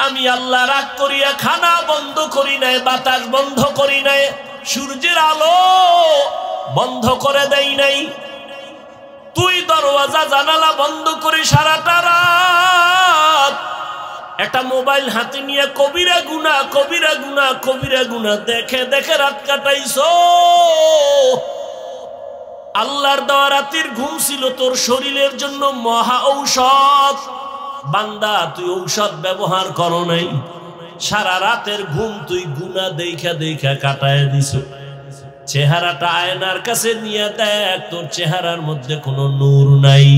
আমি আল্লাহ রাগ করিয়া খানা বন্ধ করি নাই, বাতাস বন্ধ করি নাই, সূর্যের আলো বন্ধ করে দেই নাই। তুই দরওয়াজা জানালা বন্ধ করে সারাটা রাত একটা মোবাইল হাতে নিয়ে কবিরা গুনাহ কবিরা গুনাহ কবিরা গুনাহ দেখে দেখে রাত কাটাইছো। আল্লাহর দেওয়া রাতের ঘুম ছিল তোর শরীরের জন্য মহা ঔষধ। বান্দা তুই ঔষধ ব্যবহার করো নাই, সারা রাতের ঘুম তুই গুনাহ দেখা দেখা কাটায় দিছো। চেহারাটা আয়নার কাছে নিয়ে দেখ, তোর চেহারার মধ্যে কোনো নূর নাই।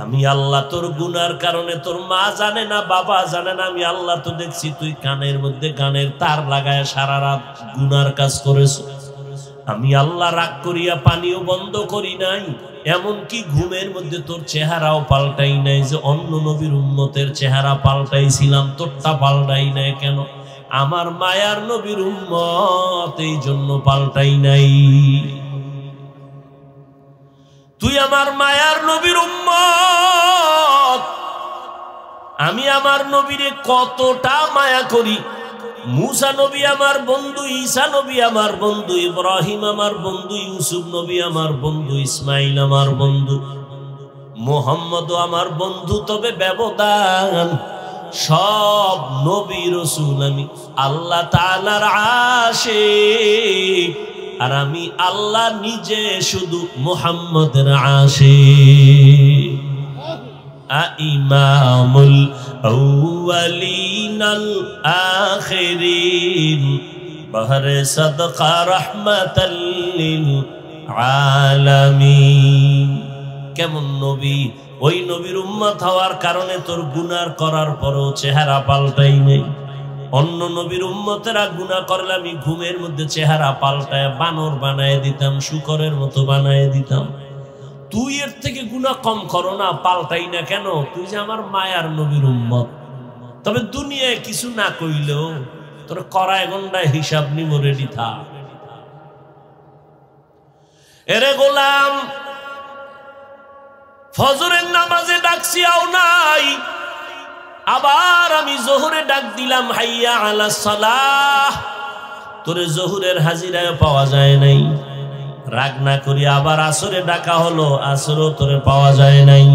আমি আল্লাহ তোর গুনার কারণে, তোর মা জানে না, বাবা জানে না, আমি আল্লাহ তো দেখছি তুই কানের মধ্যে গানের তার লাগায় সারা রাত গুনার কাজ করেছো। আমি আল্লাহ রাগ করিয়া পানিও বন্ধ করি নাই, এমনকি ঘুমের মধ্যে তোর চেহারাও পাল্টাই নাই। যে অন্য নবীর উম্মতের চেহারা পাল্টাইছিলাম, তোরটা পাল্টাই নাই কেন? আমার মায়ার নবীর উম্মত, এই জন্য পাল্টাই নাই। তুই আমার মায়ার নবীর উম্মত। আমি আমার নবীরে কতটা মায়া করি। মুসা নবী আমার বন্ধু, ঈসা নবী আমার বন্ধু, ইব্রাহিম আমার বন্ধু, ইউসুফ নবী আমার বন্ধু, ইসমাইল আমার বন্ধু, মুহাম্মদ আমার বন্ধু। তবে ব্যবধান, সব নবী রাসূল আমি আল্লাহ তাআলার আশিক, আর আমি আল্লাহ নিজে শুধু মুহাম্মদের আশিক। ইমামুল আউয়ালিনাল আখিরিন বহরে সাদকা রাহমাতাল লিল আলামিন। কেমন নবী! ওই নবীর উম্মত হওয়ার কারণে তোর গুনাহ করার পরও চেহারা পাল্টাই নেই। অন্য নবীর উম্মতেরা গুনাহ করলে আমি ঘুমের মধ্যে চেহারা পাল্টায় বানর বানায় দিতাম, শুকরের মতো বানায় দিতাম। তুই এর থেকে গুনাহ কম করো না, পাল্টাই না কেন? তুই যে আমার মায়ার নবীর উম্মত। তবে দুনিয়ায় কিছু না কইলেও তোর করায় গন্ডায় হিসাব নিব, রেডি থাক। এরে গোলাম, ফজরের নামাজে ডাকছি আও নাই, আবার আমি জোহরে ডাক দিলাম হাইয়া আলাস সালাহ, তোরে জোহরের হাজিরায় পাওয়া যায় নাই। রাগ না করি আবার আসরে ডাকা হলো, আসরও তোরে পাওয়া যায় নাই।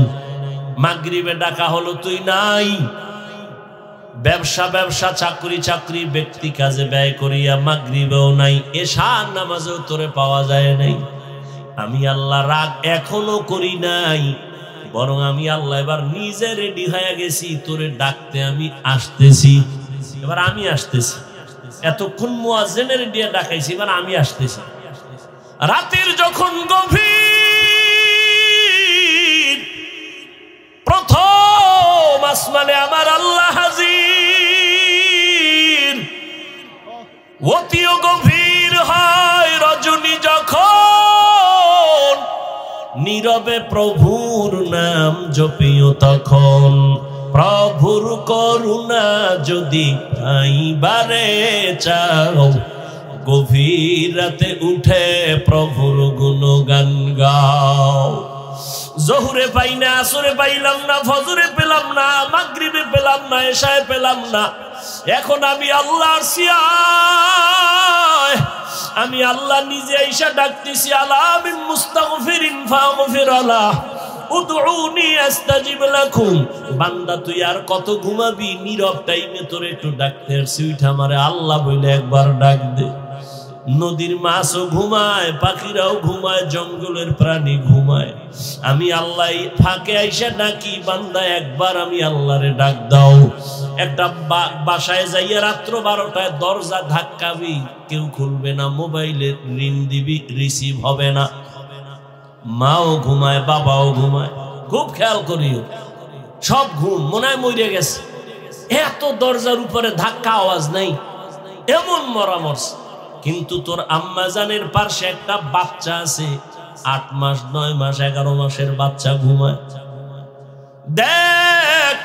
মাগরিবে ডাকা হলো, তুই নাই। ব্যবসা ব্যবসা, চাকরি চাকরি, ব্যক্তি কাজে ব্যয় করিয়া মাগরিবেও নাই, এশার নামাজেও তোরে পাওয়া যায় নাই। আমি আল্লাহ রাগ এখনো করি নাই, বরং আমি আল্লাহ এবার নিজে রেডি হয়ে গেছি, তোরে ডাকতে আমি আসতেছি। এবার আমি আসতেছি, এতক্ষণ মুয়াজ্জিনের দিয়ে ডাকাইছি, এবার আমি আসতেছি। রাতের যখন গভীর, প্রথম আসমানে আমার আল্লাহ হাজির। অতিও গভীর হয় রজনী যখন, নীরবে প্রভুর নাম জপিও তখন। প্রভুর করুণা যদি পাইবারে চাও, গভীর রাতে উঠে প্রভুর গুণগান গাও। জোহরে পাই না, আসরে পাইলাম না, ফজরে পেলাম না, মাগরিবে পেলাম না, এশায় পেলাম না। এখন আমি আল্লাহর সিয়ায়, আমি আল্লাহ নিজে আইসা ডাকতেছি, আলা মিন মুস্তাগফিরিন ফাগফির আলাহ, উদউনি আস্তাজিব লাকুম। বান্দা তুই আর কত ঘুমাবি? নীরব টাইমে তোর একটু ডাকতে আসছি, উঠা আমারে আল্লাহ বলে একবার ডাক দে। নদীর মাছও ঘুমায়, পাখিরাও ঘুমায়, জঙ্গলের প্রাণী ঘুমায়। আমি আল্লাহ ফাঁকে আইসা ডাকি, বান্দা একবার আমি আল্লাহরে ডাক দাও। একটা বাসায় যাইয়া রাত্র 12টায় দরজা ধাক্কাবি, কেউ খুলবে না, মোবাইলে রিং দিবি, রিসিভ হবে না। মাও ঘুমায়, বাবাও ঘুমায়, খুব খেয়াল করিও। সব ঘুম, মনে হয় মরে গেছে। এত দরজার উপরে ধাক্কা, আওয়াজ নাই, এমন মরা মরছে। কিন্তু তোর আম্মাজানের পাশে একটা বাচ্চা আছে, 8 মাস 9 মাস 11 মাসের বাচ্চা ঘুমায়। দেখ,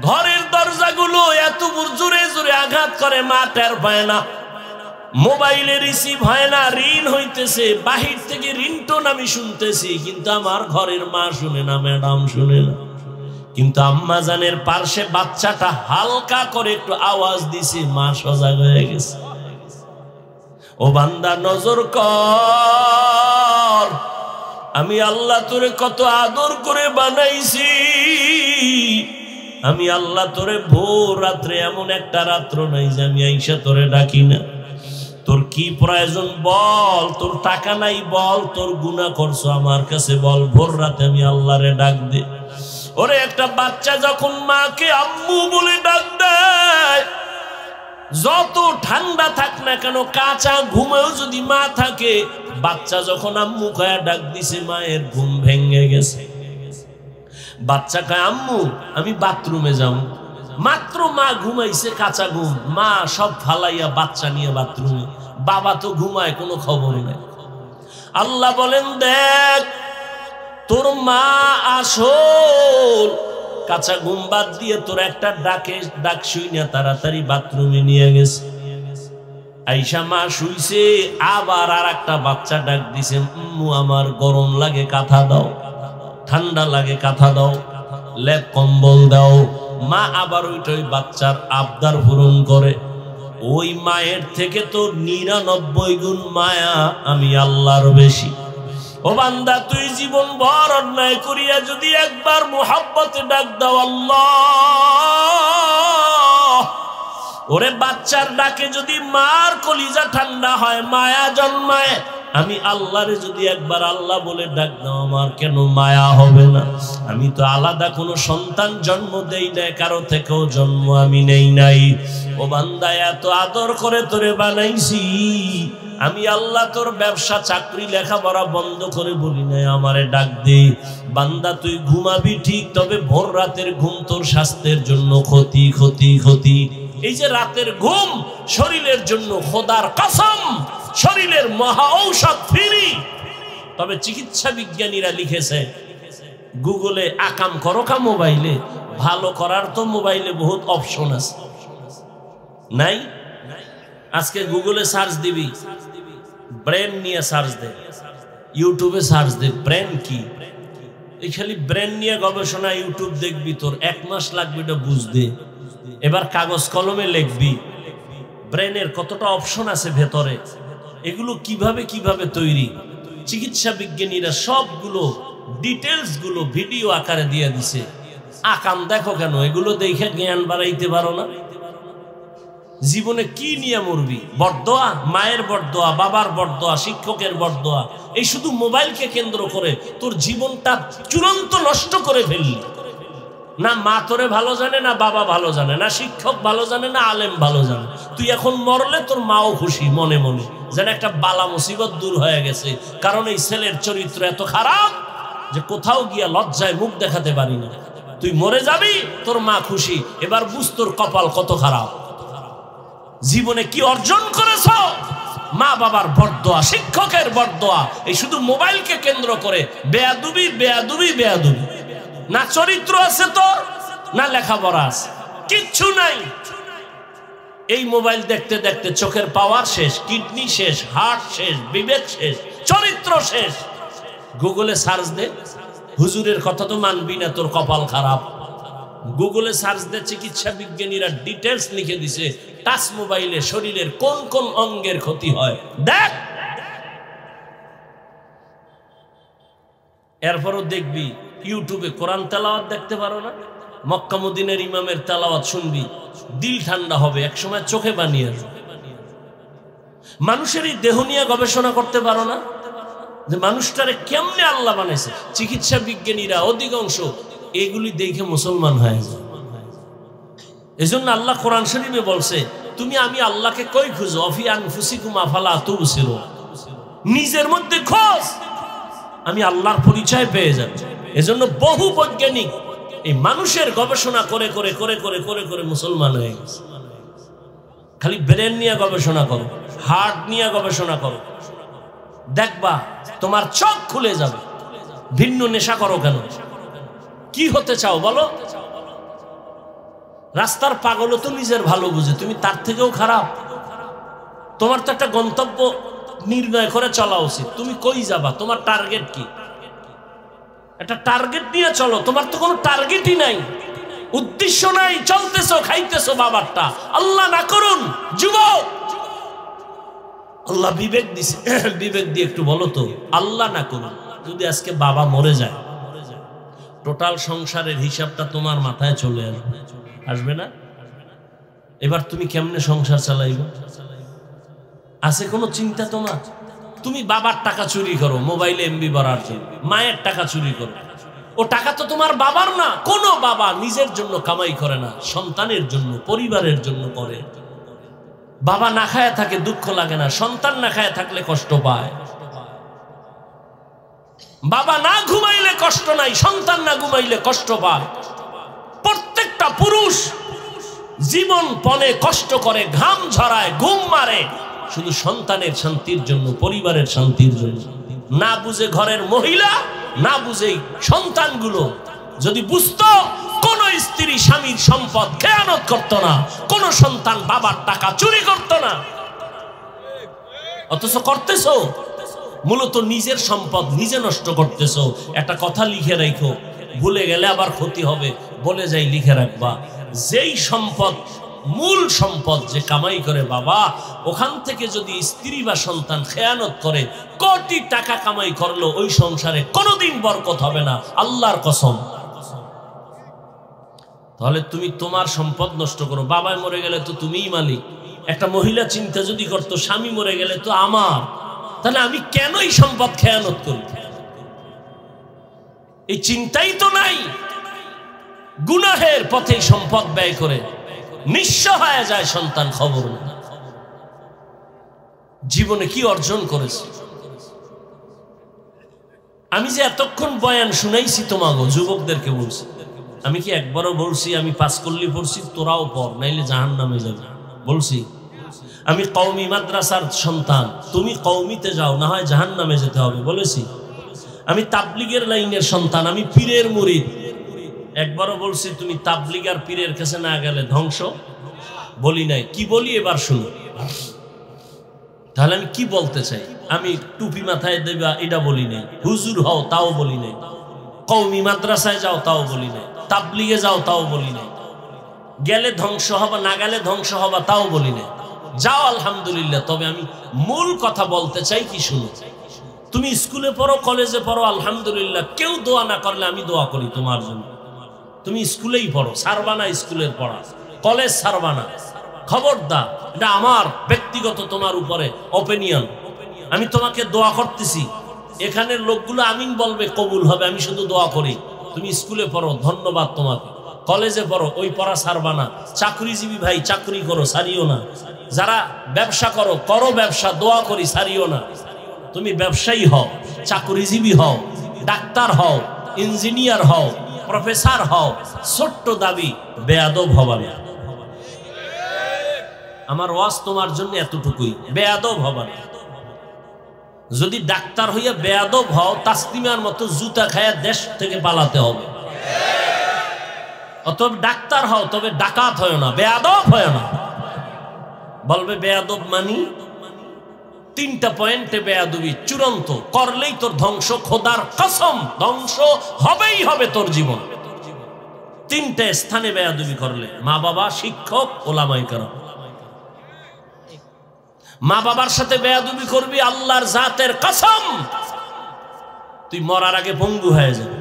ঘরের দরজাগুলো এত জোরে জোরে আঘাত করে, মা টের পায় না। মোবাইলে রিসিভ হয় না, রিং হইতেছে, বাহির থেকে রিংটোন আমি শুনতেছি, কিন্তু আমার ঘরের মা শুনে না, ম্যাডাম শুনে না। কিন্তু আম্মা জানের পার্শ্বে বাচ্চাটা হালকা করে একটু আওয়াজ দিছে, মা সজাগ হয়ে গেছে। ও বান্দা নজর কর, আমি আল্লাহ তোরে কত আদর করে বানাইছি। আমি আল্লাহ তোরে ভোর রাত্রে এমন একটা রাত্র নাই যে আমি আইসা তোরে ডাকি না। তোর কি প্রয়োজন বল, তোর টাকা নাই বল, তোর গুনাহ করছো আমার কাছে বল, ভোর রাতে আমি আল্লাহরে ডাক দে। ওরে একটা বাচ্চা যখন মাকে আম্মু বলে ডাক দেয়, যত ঠান্ডা থাক না কেন, কাঁচা ঘুমেও যদি মা থাকে, বাচ্চা যখন আম্মু কয়া ডাক দিছে, মায়ের ঘুম ভেঙে গেছে। বাচ্চা কয় আম্মু আমি বাথরুমে যাব। মাত্র মা ঘুমাইছে, কাঁচা ঘুম, মা সব ফালাইয়া বাচ্চা নিয়ে বাথরুমে, বাবা তো ঘুমায়, কোনো খবর নেই। আল্লাহ বলেন দেখ তোর মা আসল কাঁচা ঘুম বাদ দিয়ে তোর একটা ডাক শুই না তাড়াতাড়ি বাথরুমে নিয়ে গেছে। আইসা মা শুইছে, আবার আর একটা বাচ্চা ডাক দিছে, আম্মু আমার গরম লাগে কাঁথা দাও, ঠান্ডা লাগে কাঁথা দাও, লেপ কম্বল দাও। মা আবার ওই বাচ্চার আবদার পূরণ করে। ওই মায়ের থেকে তো 99 গুণ মায়া আমি আল্লাহর বেশি। ও বান্দা তুই জীবন ভর অন্যায় করিয়া যদি একবার মুহাব্বতে ডাক দাও আল্লাহ, ওরে বাচ্চার ডাকে যদি মার কলিজা ঠান্ডা হয়, মায়া জন্মায়, আমি আল্লাহরে যদি একবার আল্লাহ বলে ডাক দাও, আমার কেন মায়া হবে না? আমি তো আলাদা কোনো সন্তান জন্ম দেই নাই, কারো থেকেও জন্ম আমি নেই নাই। ও বান্দা এত আদর করে তোরে বানাইছি, আমি আল্লাহ তোর ব্যবসা চাকরি লেখাপড়া বন্ধ করে বলি নাই আমারে ডাক দে। বান্দা তুই ঘুমাবি ঠিক, তবে ভোর রাতের ঘুম তোর স্বাস্থ্যের জন্য ক্ষতি ক্ষতি ক্ষতি। এই যে রাতের ঘুম শরীরের জন্য খোদার কসম শরীরের মহা ঔষধ ফ্রি। তবে চিকিৎসা বিজ্ঞানীরা লিখেছে, গুগলে আকাম করো কা মোবাইলে, ভালো করার তো মোবাইলে বহুত অপশন আছে, নাই? আজকে গুগলে সার্চ দিবি, ব্রেন নিয়ে সার্চ দে, ইউটিউবে সার্চ দে ব্রেন কি, এই খালি ব্রেন নিয়ে গবেষণা ইউটিউব দেখবি, তোর 1 মাস লাগবে এটা বুঝতে। এবার কাগজ কলমে লিখবি ব্রেনের কতটা অপশন আছে ভেতরে, এগুলো কিভাবে কিভাবে তৈরি। চিকিৎসা বিজ্ঞানীরা সবগুলো ডিটেলস গুলো ভিডিও আকারে দিয়ে দিছে। আকাম দেখো কেন? এগুলো দেখে জ্ঞান বাড়াইতে পারো না? জীবনে কি নিয়ে মরবি? বরদোয়া, মায়ের বরদোয়া, বাবার বরদোয়া, শিক্ষকের বরদোয়া, এই শুধু মোবাইলকে কেন্দ্র করে তোর জীবনটা চূড়ান্ত নষ্ট করে ফেললি। না মা তোরে ভালো জানে, না বাবা ভালো জানে, না শিক্ষক ভালো জানে, না আলেম ভালো জানে। তুই এখন মরলে তোর মাও খুশি মনে মনে, যেন একটা বালা মুসিবত দূর হয়ে গেছে। কারণ এই ছেলের চরিত্র এত খারাপ যে কোথাও গিয়া লজ্জায় মুখ দেখাতে পারি না। তুই মরে যাবি, তোর মা খুশি। এবার বুঝ তোর কপাল কত খারাপ। জীবনে কি অর্জন করেছ? মা বাবার বরদোয়া, শিক্ষকের বরদোয়া, এই শুধু মোবাইলকে কেন্দ্র করে বেয়াদুবি বেয়াদুবি বেয়াদুবি। না চরিত্র আছে তোর, না লেখাপড়া আছে, কিচ্ছু নাই। এই মোবাইল দেখতে দেখতে চোখের পাওয়ার শেষ, কিডনি শেষ, হার্ট শেষ, বিবেক শেষ, চরিত্র শেষ। গুগলে সার্চ দে, হুজুরের কথা তো মানবি না, তোর কপাল খারাপ। গুগলে সার্চ দে, চিকিৎসা বিজ্ঞানীরা ডিটেলস লিখে দিছে টাচ মোবাইলে শরীরের কোন কোন অঙ্গের ক্ষতি হয় দেখ। এরপরও দেখবি ইউটিউবে কোরআন তেলাওয়াত দেখতে পারো না? মক্কা মদিনার ইমামের তেলাওয়াত শুনবি, দিল ঠান্ডা হবে, একসময় চোখে বানিয়ে আসবে। মানুষের এই দেহ নিয়ে গবেষণা করতে পারো না যে মানুষটারে কেমনে আল্লাহ বানাইছে? চিকিৎসা বিজ্ঞানীরা অধিকাংশ এগুলি দেখে মুসলমান হয়ে যায়। এজন্য আল্লাহ কোরআন শরীফে বলছে, তুমি আমি আল্লাহকে কই খুঁজো, অফি আনফুসিকুম আফালা তুবসিরুন, নিজের মধ্যে খোঁজ, আমি আল্লাহর পরিচয় পেয়ে যাবে। এজন্য বহু বৈজ্ঞানিক এই মানুষের গবেষণা করে করে করে করে করে করে মুসলমান হয়ে গেছে। খালি ব্রেন নিয়ে গবেষণা করো, হার্ট নিয়ে গবেষণা করো, দেখবা তোমার চোখ খুলে যাবে। ভিন্ন নেশা করো কেন? কি হতে চাও বলো? রাস্তার পাগলও তো নিজের ভালো বুঝে, তুমি তার থেকেও খারাপ। তোমার তো একটা গন্তব্য নির্ণয় করে চলা উচিত, তুমি কই যাবা, তোমার টার্গেট কি? একটা টার্গেট নিয়ে চলো। তোমার তো কোনো টার্গেটই নাই, উদ্দেশ্য নাই, চলতেছো খাইতেছো বাবারটা। আল্লাহ না করুন যুবক, আল্লাহ বিবেক দিছে, বিবেক দিয়ে একটু বলো তো, আল্লাহ না করুন যদি আজকে বাবা মরে যায়, টোটাল সংসারের হিসাবটা তোমার মাথায় চলে আসবে, আসবে না? এবার তুমি কেমনে সংসার চালাইবে? আছে কোনো চিন্তা তোমার? তুমি বাবার টাকা চুরি করো মোবাইলে এমবি ভরার জন্য, মায়ের টাকা চুরি করো, ও টাকা তো তোমার বাবার না। কোনো বাবা নিজের জন্য কামাই করে না, সন্তানের জন্য, পরিবারের জন্য করে। বাবা না খায় থাকে দুঃখ লাগে না, সন্তান না খায় থাকলে কষ্ট পায়। বাবা না ঘুমাইলে কষ্ট নাই, সন্তান না ঘুমাইলে কষ্ট পায়। প্রত্যেকটা পুরুষ জীবন পণে কষ্ট করে, ঘাম ঝরায়, ঘুম মারে, শুধু সন্তানের শান্তির জন্য, পরিবারের শান্তির জন্য। না বুঝে ঘরের মহিলা, না বুঝে সন্তানগুলো। যদি বুঝতো, কোন স্ত্রী স্বামীর সম্পদ খেয়ানত করত না, কোন সন্তান বাবার টাকা চুরি করত না। অথচ করতেছো, মূলত নিজের সম্পদ নিজে নষ্ট করতেছো। একটা কথা লিখে রাখো, ভুলে গেলে আবার ক্ষতি হবে, বলে যাই লিখে রাখবা। যেই সম্পদ, মূল সম্পদ যে কামাই করে বাবা, ওখান থেকে যদি স্ত্রী বা সন্তান খেয়ানত করে, কোটি টাকা কামাই করলো, ওই সংসারে কোনোদিন বরকত হবে না, আল্লাহর কসম। তাহলে তুমি তোমার সম্পদ নষ্ট করো। বাবাই মরে গেলে তো তুমিই মালিক। একটা মহিলা চিন্তা যদি করতো, স্বামী মরে গেলে তো আমার, তাহলে আমি কেন এই সম্পদ খেয়ানত করি? এই চিন্তাই তো নাই। গুনাহের পথে সম্পদ ব্যয় করে নিঃস্ব হয়ে যায় সন্তান, খবর না। জীবনে কি অর্জন করেছে? আমি যে এতক্ষণ বয়ান শুনাইছি তোমাগো যুবকদেরকে বলছি, আমি কি একবারও বলছি আমি পাস করলি পড়ছি তোরাও পড় নাইলে জাহান্নামে যাবে? বলছি? আমি কওমি মাদ্রাসার সন্তান, তুমি কওমিতে যাও, না হয় জাহান্নামে যেতে হবে, বলেছি? আমি তাবলিগের লাইনের সন্তান, আমি পীরের মুরিদ, একবারও বলছি তুমি তাবলিগ আর পীরের কাছে না গেলে ধ্বংস? বলি নাই। কি বলি এবার শুনো। তাহলে আমি কি বলতে চাই? আমি টুপি মাথায় দেবা এটা বলি নাই, হুজুর হও তাও বলি নাই, কওমি মাদ্রাসায় যাও তাও বলি নাই, তাবলিগে যাও তাও বলি নাই, গেলে ধ্বংস হবা না গেলে ধ্বংস হবা তাও বলি নাই। যাও আলহামদুলিল্লাহ। তবে আমি মূল কথা বলতে চাই কি শুনো। তুমি স্কুলে পড়ো, কলেজে পড়ো, আলহামদুলিল্লাহ, কেউ দোয়া না করলে আমি দোয়া করি তোমার জন্য। তুমি স্কুলেই পড়ো, ছাড়বা না স্কুলের পড়া, কলেজ ছাড়বা না, খবরদার। এটা আমার ব্যক্তিগত তোমার উপরে অপিনিয়ন। আমি তোমাকে দোয়া করতেছি, এখানের লোকগুলো আমিন বলবে, কবুল হবে, আমি শুধু দোয়া করি। তুমি স্কুলে পড়ো, ধন্যবাদ তোমাকে। কলেজে পড়ো, ওই পড়া ছাড়বা না। চাকরিজীবী ভাই, চাকরি করো, ছাড়িও না। যারা ব্যবসা করো, করো ব্যবসা, দোয়া করি, ছাড়িও না। তুমি ব্যবসায়ী হও, চাকরিজীবী হও, ডাক্তার হও, ইঞ্জিনিয়ার হও, প্রফেসর হও, ছোট্ট দাবি বেয়াদব হবা না। আমার ওয়াজ তোমার জন্য এতটুকুই, বেয়াদব হবা না। যদি ডাক্তার হইয়া বেয়াদব হও, তাসলিমার মতো জুতা খায়া দেশ থেকে পালাতে হবে। অতএব ডাক্তার হও, তবে ডাকাত হয় না, বেয়াদব হয় না। বলবে বেয়াদব মানি, তিনটা পয়েন্টে বেয়াদবি চূড়ান্ত, করলেই তোর ধ্বংস, খোদার কসম ধ্বংস হবেই হবে তোর জীবন। তিনটে স্থানে বেয়াদবি করলে, মা বাবা, শিক্ষক, ওলামায়ে কেরাম। মা বাবার সাথে বেয়াদবি করবি, আল্লাহর জাতের কসম তুই মরার আগে পঙ্গু হয়ে যাবে,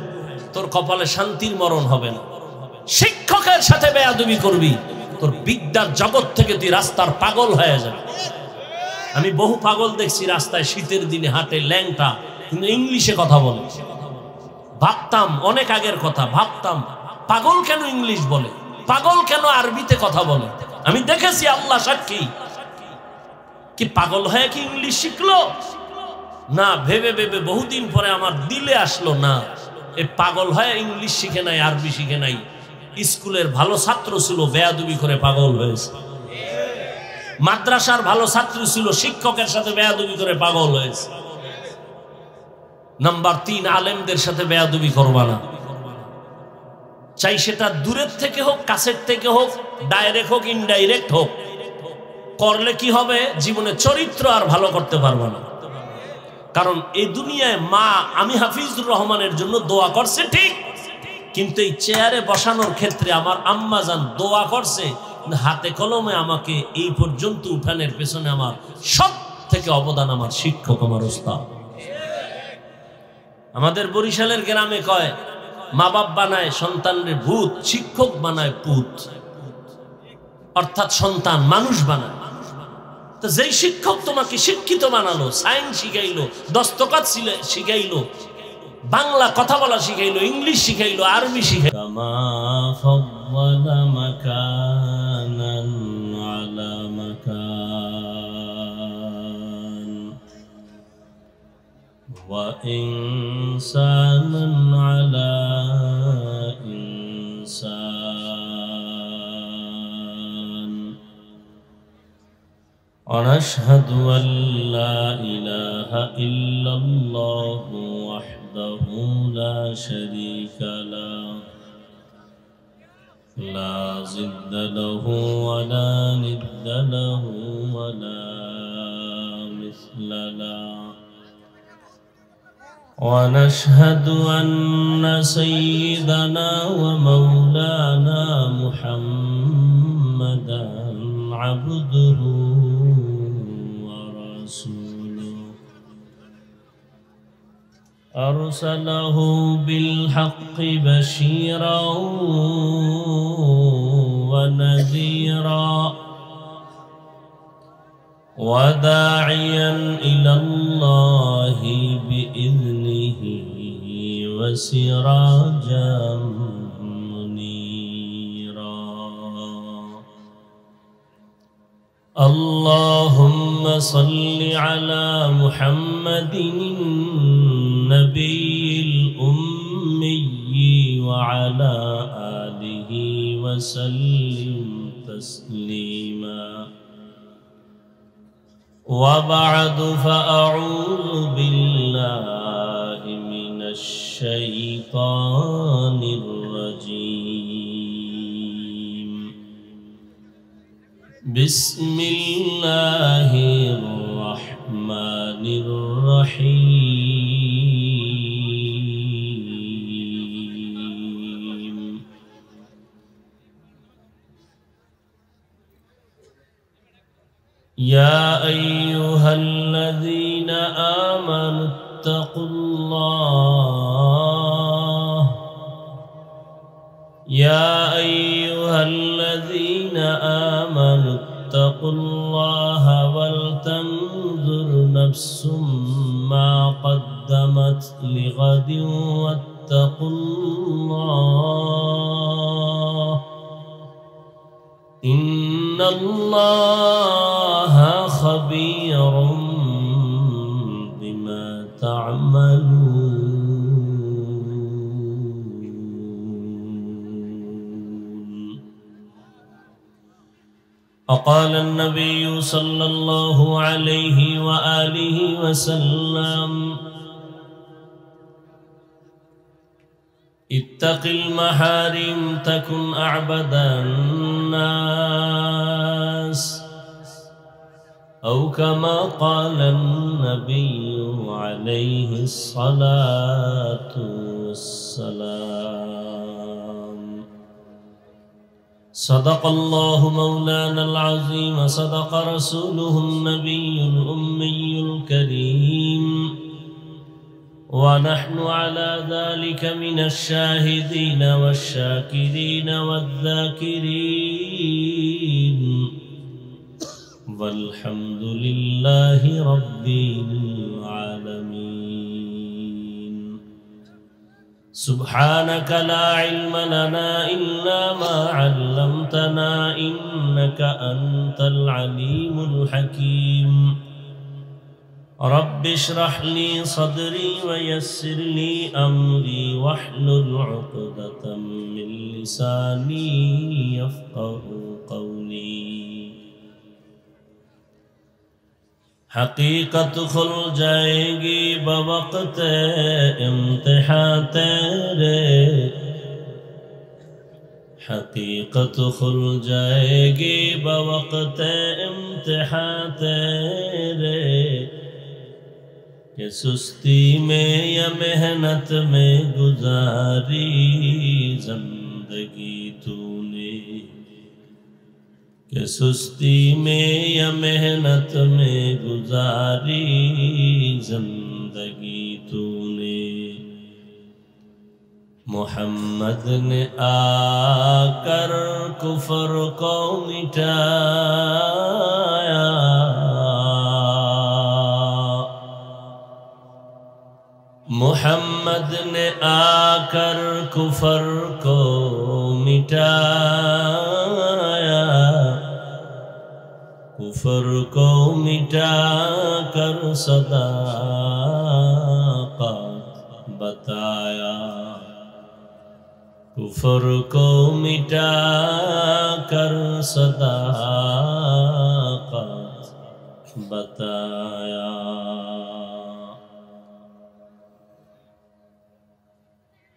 তোর কপালে শান্তির মরণ হবে না। শিক্ষকের সাথে বেয়াদবি করবি, তোর বিদ্যার জগৎ থেকে তুই রাস্তার পাগল হয়ে যাবে। আমি বহু পাগল দেখছি রাস্তায় শীতের দিনে হাঁটে, ল্যাংটা, কিন্তু ইংলিশে কথা বলে। ভাবতাম, অনেক আগের কথা, ভাবতাম পাগল কেন ইংলিশ বলে, পাগল কেন আরবিতে কথা বলে। আমি দেখেছি, আল্লাহ সাক্ষী, কি পাগল হয়ে কি ইংলিশ শিখলো? না, ভেবে ভেবে বহুদিন পরে আমার দিলে আসলো, না, এ পাগল হয়ে ইংলিশ শিখে নাই, আরবি শিখে নাই, স্কুলের ভালো ছাত্র ছিল, বেয়াদবি করে পাগল হয়েছে। মাদ্রাসার ভালো ছাত্র ছিল, শিক্ষকের সাথে বেয়াদবি করে পাগল হয়েছে। নাম্বার 3, আলেমদের সাথে বেয়াদবি করবা না। চাই সেটা দূরের থেকে হোক, কাছের থেকে হোক, ডাইরেক্ট হোক, ইনডাইরেক্ট হোক, করলে কি হবে? জীবনে চরিত্র আর ভালো করতে পারবা না। কারণ এই দুনিয়ায় মা আমি হাফিজুর রহমানের জন্য দোয়া করছে ঠিক, কিন্তু এই চেয়ারে বসানোর ক্ষেত্রে আমার আম্মা জান দোয়া করছে, হাতে কলমে আমাকে এই পর্যন্ত উঠানের পেছনে আমার সব থেকে অবদান আমার শিক্ষক, আমার ওস্তাদ। আমাদের বরিশালের গ্রামে কয় মা বাপ বানায় সন্তানরে ভূত, শিক্ষক বানায় পুত, অর্থাৎ সন্তান মানুষ বানায়। তো যেই শিক্ষক তোমাকে শিক্ষিত বানালো, সায়েন্স শিখাইলো, দস্তকাত শিখাইলো, বাংলা কথা বলা শিখাইলো, ইংলিশ শিখাইলো, আরবি শিখাইলো, কামা ফাদ্দালা মাকানান আলা মাকান ওয়া ইনসানান আলা ইনসান ওয়া নাশহাদু আল লা ইলাহা ইল্লাল্লাহু وحده لا شريك له لا ضد له ولا ند له ولا مثل له ونشهد أن سيدنا ومولانا محمدا عبده ورسوله أرسله بالحق بشيرا ونذيرا وداعيا إلى الله بإذنه وسراجا منيرا اللهم صل على محمد النبي الأمي وعلى آله وسلم تسليما وبعد فأعوذ بالله من الشيطان الرجيم بسم الله الرحمن الرحيم يا أيها الذين آمنوا اتقوا الله يا أيها الذين آمنوا اتقوا الله ولتنظر نفس ما قدمت لغد واتقوا الله إن الله خبير بما تعملون وقال النبي صلى الله عليه وآله وسلم اتق المحارم تكن أعبد الناس أو كما قال النبي عليه الصلاة والسلام صدق الله مولانا العظيم صدق رسوله النبي الأمي الكريم ونحن على ذلك من الشاهدين والشاكرين والذاكرين والحمد لله رب العالمين سبحانك لا علم لنا إلا ما علمتنا إنك أنت العليم الحكيم رب اشرح لي صدري ويسر لي أمري واحلل عقدة من لساني يفقه قولي حقیقت کھل جائے گی بوقت امتحان تیرے حقیقت کھل جائے گی بوقت امتحان تیرے कि सुस्ती में या मेहनत में गुजारी जिंदगी तूने, कि सुस्ती में या मेहनत में गुजारी जिंदगी तूने। मोहम्मद ने आकर कुफर को मिटाया, मोहम्मद ने आकर कुफर को मिटाया, कुफर को मिटाकर सदाक़त बताया, कुफर को मिटाकर सदाक़त बताया।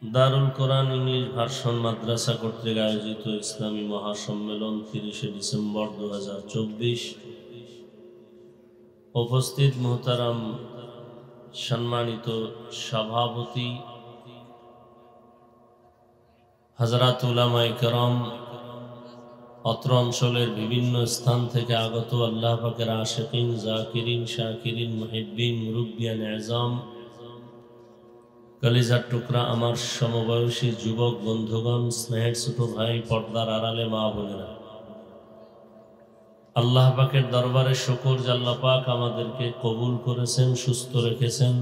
দারুল কোরআন ইংলিশ ভার্সন মাদ্রাসা কর্তৃক আয়োজিত ইসলামী মহাসম্মেলন 30 ডিসেম্বর 2024। উপস্থিত মুহতারাম সম্মানিত সভাপতি হযরত উলামায়ে কেরাম, অত্র অঞ্চলের বিভিন্ন স্থান থেকে আগত আল্লাহ পাকের আশিকিন, জাকিরিন, শাকিরিন, মুহিব্বিন, মুরব্বিয়ান আযম, কলিজার টুকরা আমার সমবয়সী যুবক বন্ধুগণ, স্নেহের ছোট ভাই, পর্দার আড়ালে মা বোনেরা, আল্লাহ পাকের দরবারে শুকর যে আল্লাহ পাক আমাদেরকে কবুল করেছেন, সুস্থ রেখেছেন।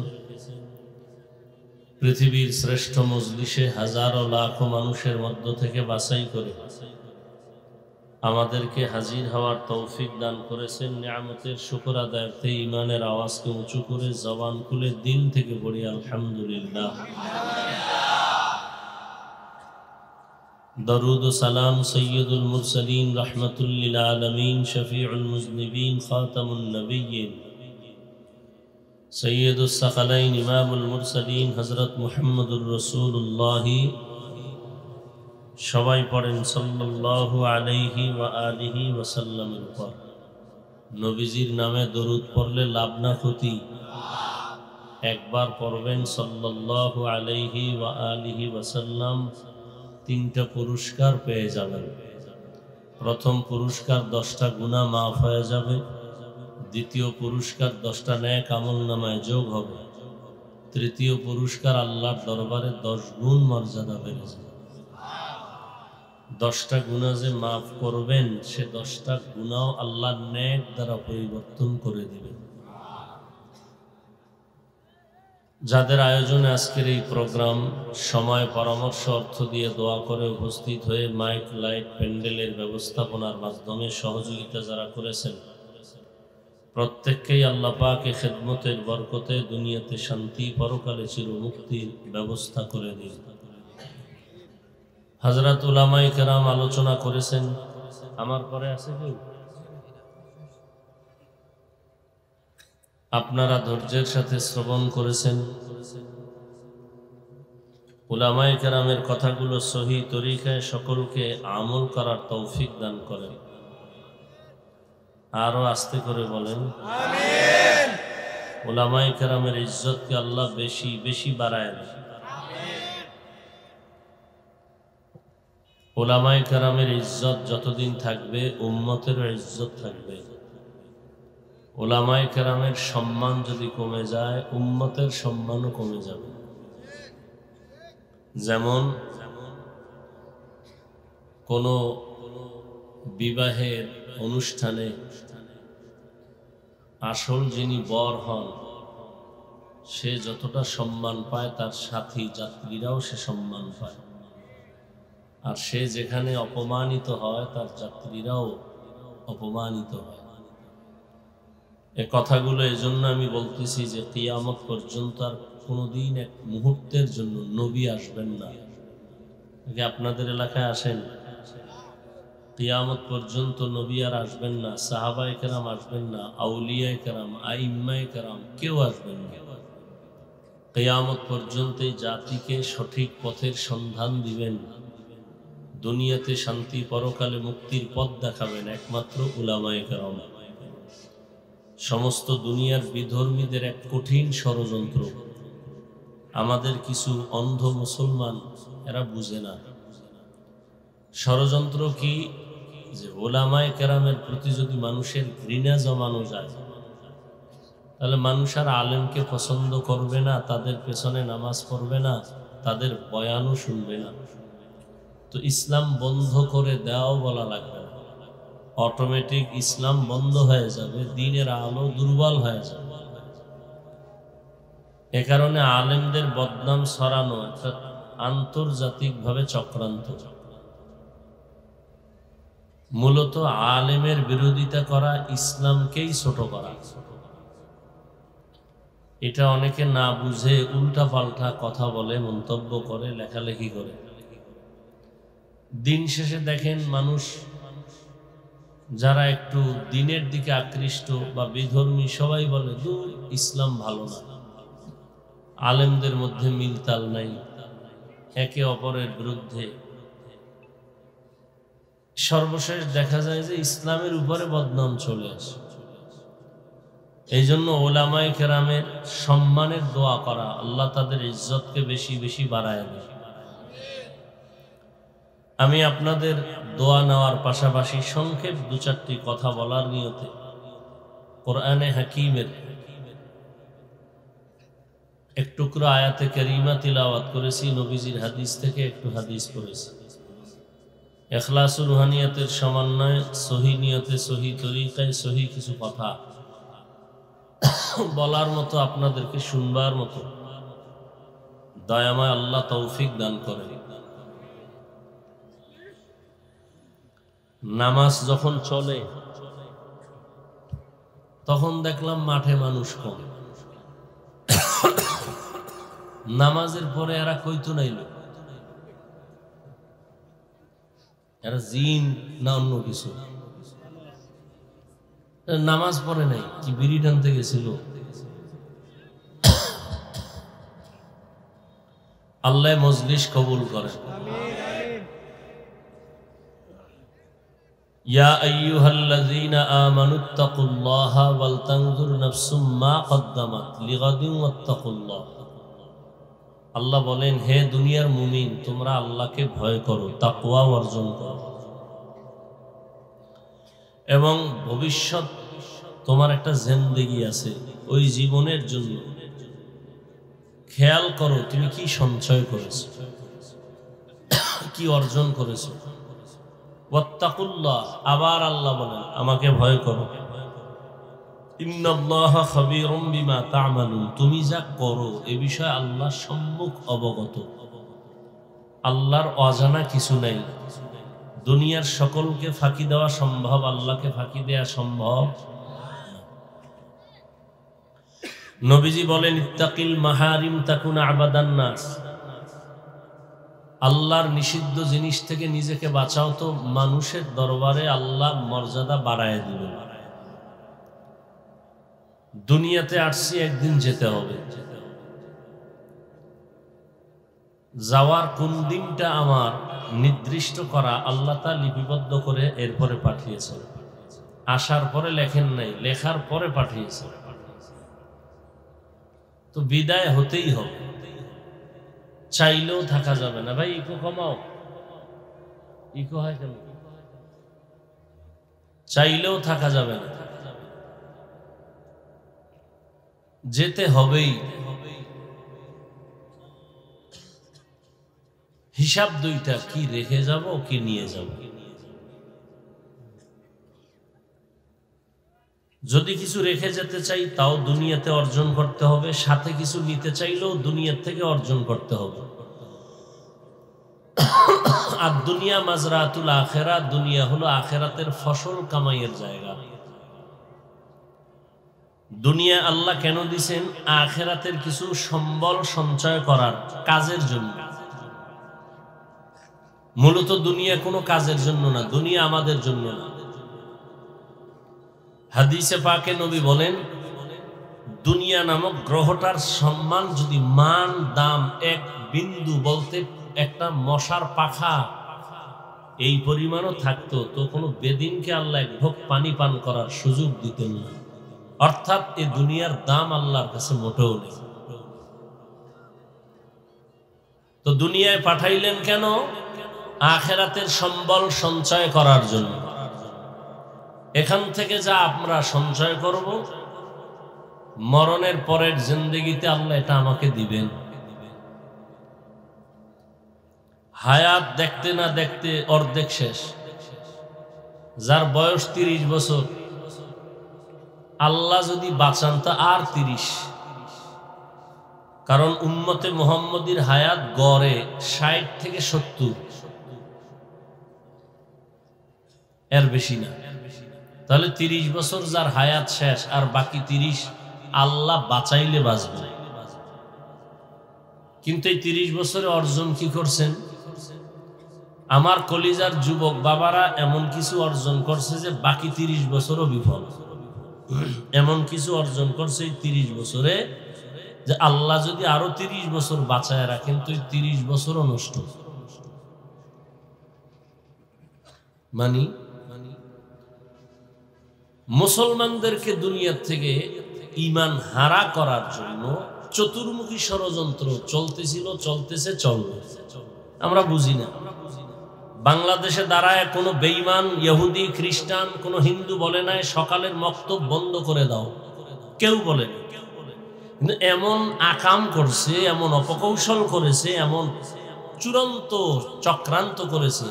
পৃথিবীর শ্রেষ্ঠ মজলিসে হাজারো লাখো মানুষের মধ্য থেকে বাছাই করে আমাদেরকে হাজির হওয়ার তৌফিক দান করেছেন। নিয়ামতের শুকর আদায়ার্থে ঈমানের আওয়াজকে উঁচু করে জবান খুলে দিল থেকে পড়ি আলহামদুলিল্লাহ। দরুদ ও সালাম সৈয়দুল মুরসালিন, রাহমাতুল লিল আলামিন, শফিউল মুজনিবিন, খাতামুন নবিয়্যিন, সৈয়দুস সাকালাইন, ইমামুল মুরসালিন হযরত মুহাম্মদুর রাসূলুল্লাহ, সবাই পড়েন সাল্লাল্লাহু আলাইহি ওয়া আলিহি ওয়া সাল্লামের উপর। নবীজির নামে দরুদ পড়লে লাভ না ক্ষতি? একবার পড়বেন সাল্লাল্লাহু আলাইহি ওয়া আলিহি ওয়া সাল্লাম, 3টা পুরস্কার পেয়ে যাবেন। প্রথম পুরস্কার 10টা গুনাহ মাফ হয়ে যাবে, দ্বিতীয় পুরস্কার 10টা নেক আমলনামায় যোগ হবে, তৃতীয় পুরস্কার আল্লাহর দরবারে 10 গুণ মর্যাদা বেড়ে যাবে। 10টা গুনাহ যে মাফ করবেন, সে 10টা গুনাহ আল্লাহর নেক দ্বারা পরিবর্তন করে দিবেন। যাদের আয়োজনে আজকের এই প্রোগ্রাম, সময়, পরামর্শ, অর্থ দিয়ে দোয়া করে উপস্থিত হয়ে মাইক, লাইট, প্যান্ডেলের ব্যবস্থাপনার মাধ্যমে সহযোগিতা যারা করেছেন, প্রত্যেককেই আল্লাহ পাক এই খেদমতের বরকতে দুনিয়াতে শান্তি, পরকালে চিরমুক্তির ব্যবস্থা করে দিন। হযরত উলামায়ে কেরাম আলোচনা করেছেন, আমার পরে আছে কেউ? আপনারা ধৈর্যের সাথে শ্রবণ করেছেন। উলামায়ে কেরামের কথাগুলো সহি তরিকায় সকলকে আমল করার তৌফিক দান করেন। আরো আস্তে করে বলেন আমিন। উলামায়ে কেরামের ইজ্জতকে আল্লাহ বেশি বেশি বাড়ায় দেন। উলামায়ে কেরামের ইজ্জত যতদিন থাকবে, উম্মতেরও ইজ্জত থাকবে। উলামায়ে কেরামের সম্মান যদি কমে যায়, উম্মতের সম্মানও কমে যাবে। যেমন কোনো বিবাহের অনুষ্ঠানে আসল যিনি বর হন, সে যতটা সম্মান পায়, তার সাথী যাত্রীরাও সে সম্মান পায়। আর সে যেখানে অপমানিত হয়, তার যাত্রীরাও অপমানিত হয়। এ কথাগুলো এজন্য আমি বলতেছি যে কিয়ামত পর্যন্ত আর কোনোদিন এক মুহূর্তের জন্য নবী আসবেন না। আপনাদের এলাকায় আসেন, কিয়ামত পর্যন্ত নবী আর আসবেন না, সাহাবায়ে কেরাম আসবেন না, আউলিয়ায়ে কেরাম, আইম্মায়ে কেরাম কেউ আসবেন না। কিয়ামত পর্যন্ত এই জাতিকে সঠিক পথের সন্ধান দিবেন, দুনিয়াতে শান্তি, পরকালে মুক্তির পথ দেখাবেন একমাত্র উলামায়ে কেরাম। সমস্ত দুনিয়ার বিধর্মীদের এক কঠিন ষড়যন্ত্র। আমাদের কিছু অন্ধ মুসলমান এরা বুঝে না ষড়যন্ত্র কি, যে ওলামায়ে কেরামের প্রতি যদি মানুষের ঘৃণা জমানো যায় তাহলে মানুষ আর আলেমকে পছন্দ করবে না, তাদের পেছনে নামাজ পড়বে না, তাদের বয়ানও শুনবে না। তো ইসলাম বন্ধ করে দেওয়াও বলা লাগবে না, অটোমেটিক ইসলাম বন্ধ হয়ে যাবে, দ্বীনের আলো দুর্বল হয়ে যাবে। এ কারণে আলেমদের বদনাম ছড়ানো একটা আন্তর্জাতিকভাবে চক্রান্ত। মূলত আলেমের বিরোধিতা করা ইসলামকেই ছোট করা। এটা অনেকে না বুঝে উল্টা পাল্টা কথা বলে, মন্তব্য করে, লেখালেখি করে। দিন শেষে দেখেন মানুষ যারা একটু দিনের দিকে আকৃষ্ট বা বিধর্মী সবাই বলে দূর, ইসলাম ভালো না, আলেমদের মধ্যে মিলতাল নাই, একে অপরের বিরুদ্ধে। সর্বশেষ দেখা যায় যে ইসলামের উপরে বদনাম চলে আসে। এই জন্য ওলামায়ে কেরামের সম্মানের দোয়া করা, আল্লাহ তাদের ইজ্জতকে বেশি বেশি বাড়ায় দেয়। আমি আপনাদের দোয়া নেওয়ার পাশাপাশি সংক্ষেপ দু চারটি কথা বলার নিয়তে কোরআনে হাকিমের এক টুকরো আয়াতে কারিমা তিলাওয়াত করেছি, নবীজির হাদিস থেকে একটু হাদিস পড়েছি। ইখলাস ও রুহানিয়াতের সমন্বয়ে সহি নিয়তে, সহি তরিকায়, সহি কিছু কথা বলার মতো, আপনাদেরকে শুনবার মতো দয়াময় আল্লাহ তৌফিক দান করেন। নামাজ যখন চলে তখন দেখলাম মাঠে মানুষ কম, নামাজের পরে এরা কইতো নাইল, এরা জিন না অন্য কিছু, নামাজ পড়ে নাই, কি বিড়ি টানতে গেছিল। আল্লাহ মজলিস কবুল করেন। ইয়া আইয়ুহাল্লাযীনা আমানুত্তাকুল্লাহা ওয়াল তানজুর নাফসুম মা কদ্দামাত লিগাদিন ওয়াত্তাকুল্লাহ। আল্লাহ বলেন, হে দুনিয়ার মুমিন, তোমরা আল্লাহকে ভয় করো, তাকওয়া অর্জন করো, এবং ভবিষ্যৎ তোমার একটা জিন্দেগি আছে, ওই জীবনের জন্য খেয়াল করো তুমি কি সঞ্চয় করেছো, কি অর্জন করেছো। ওয়াত্তাকুল্লাহ, আবার আল্লাহ বলেন আমাকে ভয় করো। ইন্নাল্লাহা খাবীরুম বিমা তা'মালুন, তুমি যা করো এ বিষয়ে আল্লাহ সম্মুখ অবগত। আল্লাহর অজানা কিছু নাই। দুনিয়ার সকলকে ফাঁকি দেওয়া সম্ভব, আল্লাহকে ফাঁকি দেওয়া সম্ভব। নবীজি বলেন, ইত্তাকিল মাহারিম তাকুন আবাদান নাস, আল্লাহর নিষিদ্ধ জিনিস থেকে নিজেকে বাঁচাও তো মানুষের দরবারে আল্লাহ মর্যাদা বাড়ায় দিবেন। দুনিয়াতে আসছি, একদিন যেতে হবে। যাওয়ার কোন দিনটা আমার নির্দিষ্ট করা আল্লাহ তা লিপিবদ্ধ করে এরপরে পাঠিয়েছেন। আসার পরে লেখেন নাই, লেখার পরে পাঠিয়েছেন। তো বিদায় হতেই হবে, চাইলেও থাকা যাবে না। ভাই ইকো কমাও, ইকো হয় কেন? চাইলেও থাকা যাবে না, যেতে হবেই। হিসাব দুইটা, কি রেখে যাব, কি নিয়ে যাব। যদি কিছু রেখে যেতে চাই তাও দুনিয়াতে অর্জন করতে হবে, সাথে কিছু নিতে চাইলেও দুনিয়ার থেকে অর্জন করতে হবে। আর দুনিয়া মাজরাতুল আখিরা, দুনিয়া হলো আখিরাতের ফসল কামাইয়ের জায়গা। দুনিয়া আল্লাহ কেন দিছেন? আখিরাতের কিছু সম্বল সঞ্চয় করার কাজের জন্য। মূলত দুনিয়া কোনো কাজের জন্য না, দুনিয়া আমাদের জন্য না। হাদিসে পাকে নবী বলেন, দুনিয়া নামক গ্রহটার সম্মান যদি মান দাম এক বিন্দু, বলতে একটা মশার পাখা এই পরিমাণও থাকতো, তো কোনো বেদিনকে আল্লাহ এক ঢোক পানি পান করার সুযোগ দিতেন না। অর্থাৎ এই দুনিয়ার দাম আল্লাহর কাছে মোটেও নেই। তো দুনিয়ায় পাঠাইলেন কেন? আখিরাতের সম্বল সঞ্চয় করার জন্য। এখান থেকে যা আমরা সঞ্চয় করব, মরণের পরের জিন্দেগিতে আল্লাহ এটা আমাকে দিবেন। হায়াত দেখতে না দেখতে অর্ধেক শেষ। যার বয়স 30 বছর, আল্লাহ যদি বাঁচান তা আর 30। কারণ উম্মতে মুহাম্মদীর হায়াত গড়ে 60 থেকে 70, এর বেশি না। তাহলে 30 বছর যার হায়াত শেষ, আর বাকি 30 আল্লাহ বাঁচাইলে বাঁচবে। কিন্তু এই 30 বছরে অর্জন কি করছেন? আমার কলিজার যুবক বাবারা এমন কিছু অর্জন করছে যে বাকি 30 বছরও বিফল। এমন কিছু অর্জন করছে এই 30 বছরে যে আল্লাহ যদি আরো 30 বছর বাঁচায় রাখেন তো এই 30 বছরও নষ্ট। মানি মুসলমানদেরকে দুনিয়া থেকে ঈমান হারা করার জন্য চতুর্মুখী ষড়যন্ত্র চলতেছিল, চলতেছে, চলবে। আমরা বুঝি না। বাংলাদেশে দাঁড়ায় কোনো বেঈমান ইহুদি খ্রিস্টান কোনো হিন্দু বলে নাই সকালের মক্তব বন্ধ করে দাও, কেউ বলে না। কিন্তু এমন আকাম করছে, এমন অপকৌশল করেছে, এমন চূড়ান্ত চক্রান্ত করেছে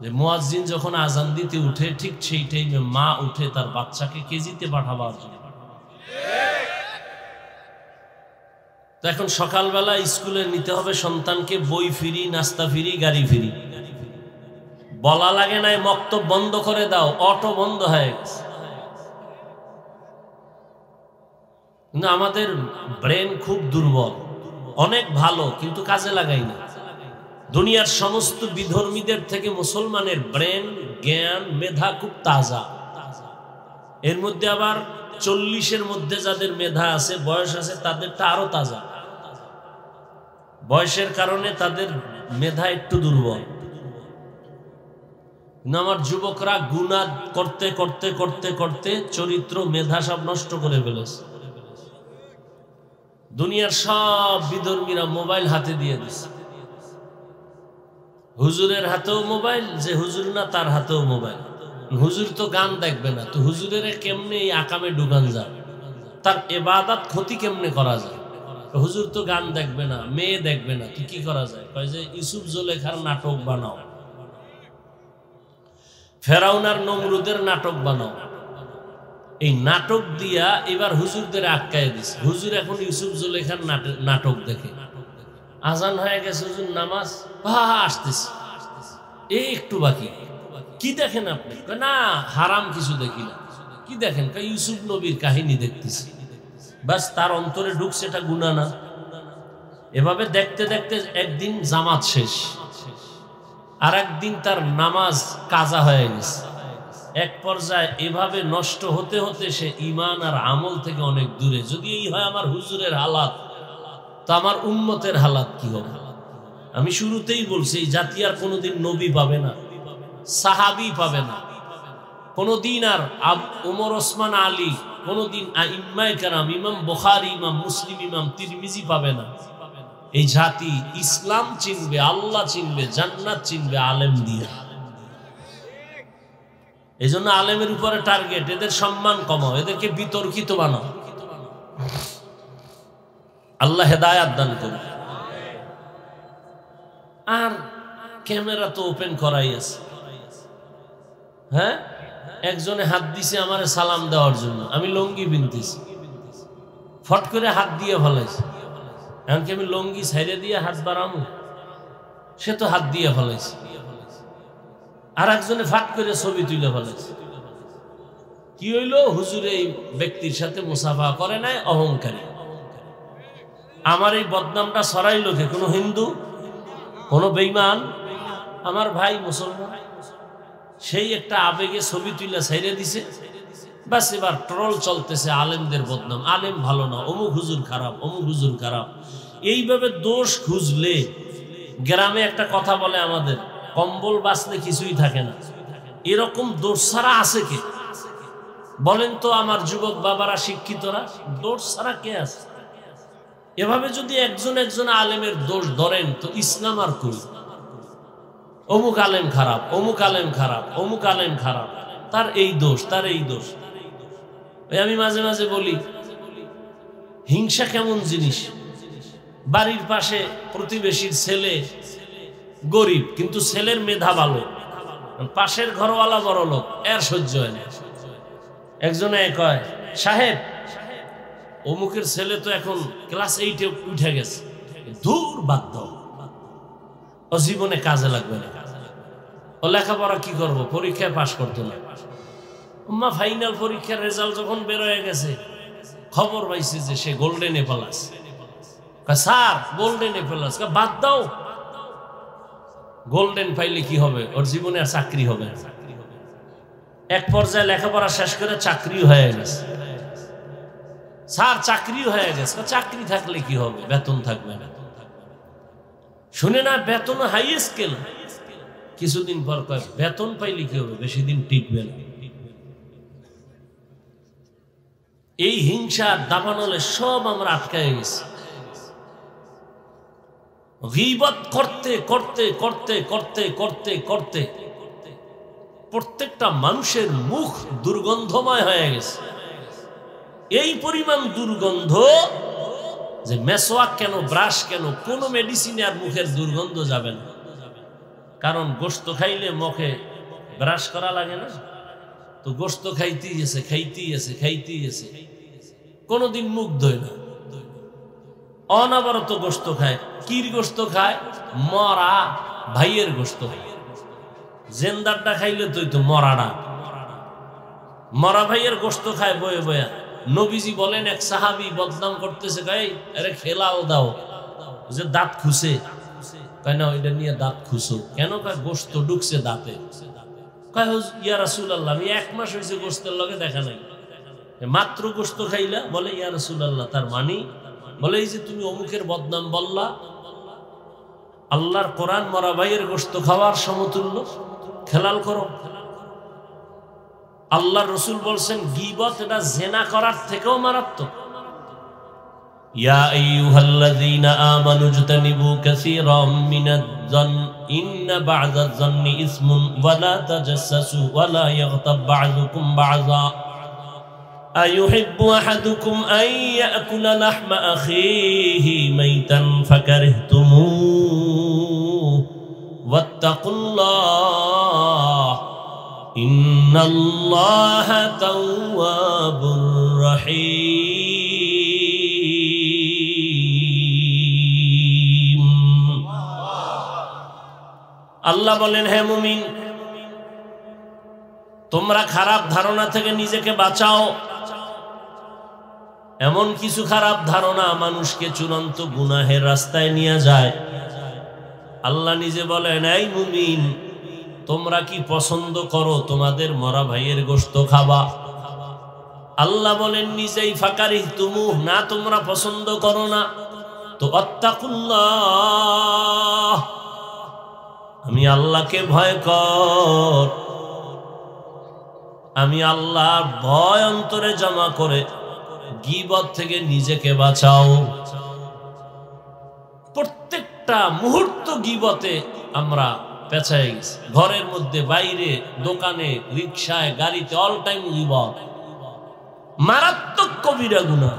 যে মুয়াজ্জিন যখন আজান দিতে উঠে ঠিক সেই টাইমে মা উঠে তার বাচ্চাকে কেজিতে পাঠাবার জন্য। তো এখন সকালবেলা স্কুলে নিতে হবে সন্তানকে, বই ফ্রি, নাস্তা ফ্রি, গাড়ি ফ্রি। বলা লাগে নাই মক্তব বন্ধ করে দাও, অটো বন্ধ হয়ে গেছে। কিন্তু আমাদের ব্রেন খুব দুর্বল, অনেক ভালো কিন্তু কাজে লাগাই না। দুনিয়ার সমস্ত বিধর্মীদের থেকে মুসলমানের ব্রেন, জ্ঞান, মেধা খুব তাজা। এর মধ্যে আবার 40-এর মধ্যে যাদের মেধা আছে, বয়স আছে, তাদেরটা আরো তাজা। বয়সের কারণে তাদের মেধা একটু দুর্বল। কিন্তু আমার যুবকরা গুনাহ করতে করতে করতে করতে চরিত্র, মেধা সব নষ্ট করে ফেলেছে। দুনিয়ার সব বিধর্মীরা মোবাইল হাতে দিয়ে দিচ্ছে। হুজুরের হাতেও মোবাইল, যে হুজুর না তার হাতেও মোবাইল। হুজুর তো গান দেখবে না, তো হুজুরের কেমনে এই আকামে ঢুকান যায়, তার ইবাদত ক্ষতি কেমনে করা যায়? হুজুর তো গান দেখবে না, মেয়ে দেখবে না, তো কি করা যায়? কয় যে ইউসুফ জুলেখার নাটক বানাও, ফেরাউন আর নমরুদের নাটক বানাও। এই নাটক দিয়া এবার হুজুরদের আটকায় দিছে। হুজুর এখন ইউসুফ জুলেখার নাটক দেখে। আজান হয়ে গেছে, হুজুর নামাজ আসতেছে, এই একটু বাকি। কি দেখেন আপনি? না, হারাম কিছু দেখি না। কি দেখেন? ইউসুফ নবীর কাহিনী দেখতেছি। বাস, তার অন্তরে ঢুকছে, এটা গুনাহ না। এভাবে দেখতে দেখতে একদিন জামাত শেষ, আর একদিন তার নামাজ কাজা হয়ে গেছে। এক পর্যায়ে এভাবে নষ্ট হতে হতে সে ঈমান আর আমল থেকে অনেক দূরে। যদি এই হয় আমার হুজুরের হালাত, তো আমার উম্মতের হালাত কি হবে? আমি শুরুতেই বলছি, এই জাতি আর কোনোদিন নবী পাবে না, সাহাবী পাবে না কোনোদিন, আর ওমর, ওসমান, আলী কোনোদিন আইম্মায়ে কেরাম, ইমাম বুখারী, ইমাম মুসলিম, ইমাম তিরমিজি পাবে না। এই জাতি ইসলাম চিনবে, আল্লাহ চিনবে, জান্নাত চিনবে আলেম দিয়ে। এই জন্য আলেমের উপরে টার্গেট, এদের সম্মান কমাও, এদেরকে বিতর্কিত বানাও। আল্লাহ হেদায়াত দান করুন। আর ক্যামেরা তো ওপেন করাই আছে। হ্যাঁ, একজনে হাত দিছে আমারে সালাম দেওয়ার জন্য, আমি লঙ্গি বিনতেছি, ফট করে হাত দিয়ে ফেলাইছে। এমনকি আমি লঙ্গি ছাইড়ে দিয়ে হাত বাড়ামো, সে তো হাত দিয়ে ফেলাইছে। আর একজনে ফাট করে ছবি তুলে ফেলাইছে। কি হইল? হুজুর এই ব্যক্তির সাথে মুসাফা করে নাই, অহংকারী। আমার এই বদনামটা ছড়াইল কে? কোনো হিন্দু, কোনো বেঈমান? আমার ভাই মুসলমান, সেই একটা আবেগে ছবি তুলে ছাইড়ে দিছে। বাস, এবার ট্রল চলতেছে, আলেমদের বদনাম, আলেম ভালো না, অমুক হুজুর খারাপ, অমুক হুজুর খারাপ। এইভাবে দোষ খুঁজলে, গ্রামে একটা কথা বলে আমাদের, কম্বল বাঁচলে কিছুই থাকে না। এরকম দোষ ছাড়া আছে কে? বলেন তো আমার যুবক বাবারা, শিক্ষিতরা, দোষ ছাড়া কে আছে? এভাবে যদি একজন একজন আলেমের দোষ ধরেন তো ইসলাম আর কই? অমুক আলেম খারাপ, অমুক আলেম খারাপ, অমুক আলেম খারাপ, তার এই দোষ, তার এই দোষ। আমি মাঝে মাঝে বলি, হিংসা কেমন জিনিস। বাড়ির পাশে প্রতিবেশীর ছেলে গরিব, কিন্তু ছেলের মেধা ভালো, পাশের ঘরওয়ালা বড় লোক, এর সহ্য হয় না। একজনে কয়, সাহেব অমুকের ছেলে তো এখন ক্লাস 8-এ উঠে গেছে, দূর বাদ দাও, ও জীবনে কাজে লাগবে না, ও লেখাপড়া কি করবো, পরীক্ষায় পাশ করতো না। ফাইনাল পরীক্ষার রেজাল্ট যখন বের হয়ে গেছে, খবর পাইছে যে সে golden A plus. Sir golden A plus, বাদ দাও, গোল্ডেন পাইলে কি হবে, ওর জীবনে আর চাকরি হবে না। এক পর্যায়ে লেখাপড়া শেষ করে চাকরিও হয়ে গেছে। স্যার চাকরিও হয়ে গেছে, চাকরি থাকলে কি হবে, বেতন থাকবে না। শুনে না, বেতন হাই স্কেল, কিছুদিন পর কয় বেতন পাইলে কি হবে, বেশি দিন টিকবে না। এই হিংসার দাবানলে সব আমরা আটকায় গেছি। গীবত করতে করতে করতে করতে করতে করতে প্রত্যেকটা মানুষের মুখ দুর্গন্ধময় হয়ে গেছে। এই পরিমাণ দুর্গন্ধ যে মেসওয়াক কেন, ব্রাশ কেন, কোনো মেডিসিনে আর মুখের দুর্গন্ধ যাবে না। কারণ গোশত খাইলে মুখে ব্রাশ করা লাগে না, তো গোশত খাইতেই আছে, খাইতেই আছে, খাইতেই আছে, কোনোদিন মুখ ধোয় না। অনবরত গোশত খায়। কির গোশত খায়? মরা ভাইয়ের গোশত। জেন্দারটা খাইলে তুই তো মরাটা, মরা ভাইয়ের গোশত খায় বয়ে বয়া। নবীজি বলেন, এক সাহাবী বদনাম করতেছে, গাই আরে খেলাও দাও, যে দাঁত খুশে, কয় না ওইটা নিয়ে দাঁত খুশো কেন, কয় গোশত ঢুকছে দাঁতে। কয় ইয়া রাসূলুল্লাহ, আমি 1 মাস হয়েছে গোশতের লগে দেখা নাই, মাত্র গোশত খাইলা। বলে ইয়া রাসূলুল্লাহ, তার মানি? বলে এই যে তুমি অমুকের বদনাম বললা, আল্লাহর কোরআন মরা ভাইয়ের গোশত খাওয়ার সমতুল্য, খেলাল করো। আল্লাহর রাসূল বলছেন গীবত এটা জিনা করার থেকেও মারাত্মক। ইয়া আইয়ুহাল্লাযীনা আমানু ইজতানিবু কাসীরাম মিনাজ-যন ইন্না বা'যাজ-যন্নি ইসমুন ওয়া লা তাজাসসু ওয়া লা ইয়াগতাব বা'যুকুম বা'যা আইয়ুহিব্বু আহাদুকুম আন ইয়াকুলা লাহমা আখিহি মাইতান ফাকারিহতুমুহু ওয়াত্তাকুল্লাহ ইন্নাল্লাহা তাওয়াবুর রহিম। আল্লাহ বলেন, হে মুমিন, তোমরা খারাপ ধারণা থেকে নিজেকে বাঁচাও। এমন কিছু খারাপ ধারণা মানুষকে চূড়ান্ত গুনাহের রাস্তায় নিয়ে যায়। আল্লাহ নিজে বলেন, এই মুমিন, তোমরা কি পছন্দ করো তোমাদের মরা ভাইয়ের গোশত খাবা? আল্লাহ বলেন নিজেই, ফাকারিহতুমু, না তোমরা পছন্দ করো না, তো আত্তাকুল্লাহ, আমি আল্লাহকে ভয় কর। আমি আল্লাহর ভয় অন্তরে জমা করে গীবত থেকে নিজেকে বাঁচাও। প্রত্যেকটা মুহূর্ত গীবতে আমরা পেছায় গেছি, ঘরের মধ্যে, বাইরে, দোকানে, রিকশায়, গাড়িতে, অল টাইম গীবত। মারাত্মক কবিরা গুনাহ।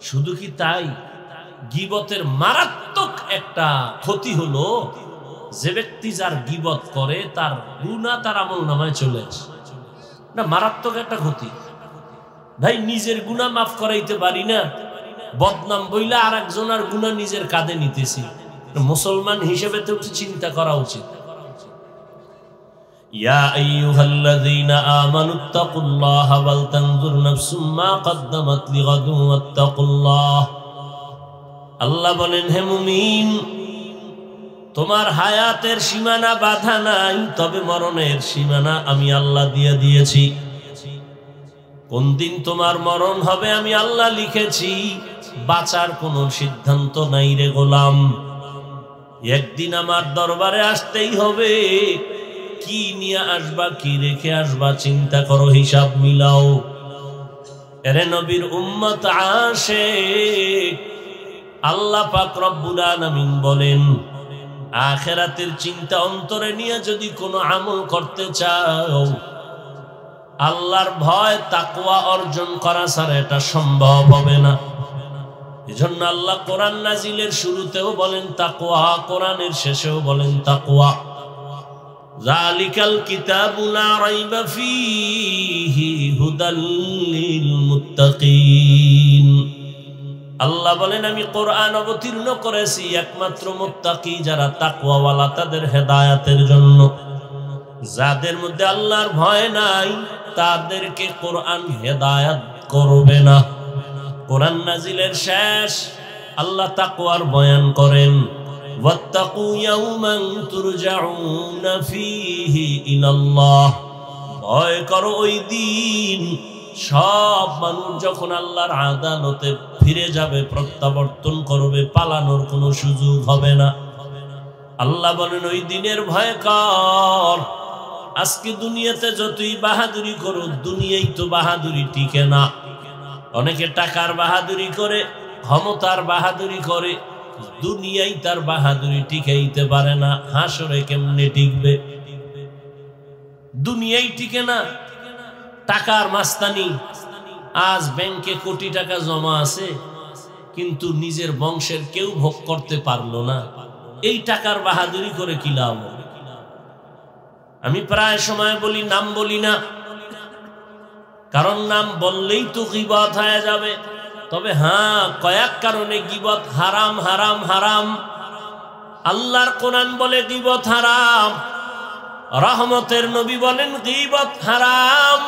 শুধু কি তাই, গীবতের মারাত্মক একটা ক্ষতি হলো, যে ব্যক্তি যার গীবত করে তার গুনাহ তার আমলনামায় চলে আসে। না, মারাত্মক একটা ক্ষতি। ভাই, নিজের গুনাহ মাফ করাইতে পারি না, বদনাম বইলা আর একজনের গুনাহ নিজের কাঁধে নিতেছি। মুসলমান হিসেবে তো চিন্তা করা উচিত। ইয়া আইয়ুহাল্লাযীনা আমানুত্তাকুল্লাহা ওয়াল তানজুর নাফসুম মা কদ্দামাত লিগাদুন ওয়াত্তাকুল্লাহ। আল্লাহ বলেন, হে মুমিন, তোমার হায়াতের সীমানা বাধা নাই, তবে মরণের সীমানা আমি আল্লাহ দিয়ে দিয়েছি। কোন দিন তোমার মরণ হবে আমি আল্লাহ লিখেছি। বাঁচার কোনো সিদ্ধান্ত নাই রে গোলাম, একদিন আমার দরবারে আসতেই হবে। কি নিয়ে আসবা, কি রেখে আসবা, চিন্তা করো, হিসাব মিলাও। এরে নবীর উম্মত আশিক, আল্লাহ পাক রব্বুল আলামিন বলেন, আখিরাতের চিন্তা অন্তরে নিয়ে যদি কোনো আমল করতে চাও, আল্লাহর ভয় তাকওয়া অর্জন করা ছাড়া এটা সম্ভব হবে না। এজন্য আল্লাহ কোরআন নাজিলের শুরুতেও বলেন তাকওয়া, কোরআনের শেষেও বলেন তাকওয়া। যালিকাল কিতাবু লা রাইবা ফীহি হুদাল লিল মুত্তাকিন। আল্লাহ বলেন, আমি কোরআন অবতীর্ণ করেছি একমাত্র মুত্তাকি যারা তাকওয়াওয়ালা তাদের হেদায়েতের জন্য। যাদের মধ্যে আল্লাহর ভয় নাই তাদেরকে কোরআন হেদায়েত করবে না। কোরআন নাজিলের শেষ আল্লাহ তাকওয়ার বয়ান করেন, ওয়াত্তাকু ইয়াওমান তুরজাউনা ফীহি ইলাল্লাহ। ভয় করো ওই দিন সব মানুষ যখন আল্লাহর আদালতে ফিরে যাবে, প্রত্যাবর্তন করবে, পালানোর কোনো সুযোগ হবে না। আল্লাহ বলেন ওই দিনের ভয় কর। আজকে দুনিয়াতে যতই বাহাদুরি করো, দুনিয়ায় তো বাহাদুরি টিকে না। অনেকে টাকার বাহাদুরি করে, ক্ষমতার বাহাদুরি করে, দুনিয়ায় তার বাহাদুরি টিকাইতে পারে না। হাসরে কেমনে টিকবে? দুনিয়ায় টিকে না। টাকার মাস্তানি, আজ ব্যাংকে কোটি টাকা জমা আছে কিন্তু নিজের বংশের কেউ ভোগ করতে পারলো না। এই টাকার বাহাদুরি করে কি লাভ? আমি প্রায় সময় বলি, নাম বলি না, কারণ নাম বললেই তো গীবত হয়ে যাবে। তবে হ্যাঁ, কয়েক কারণে গীবত হারাম, হারাম, হারাম। আল্লাহর কোরআন বলে গীবত হারাম, রহমতের নবী বলেন গীবত হারাম।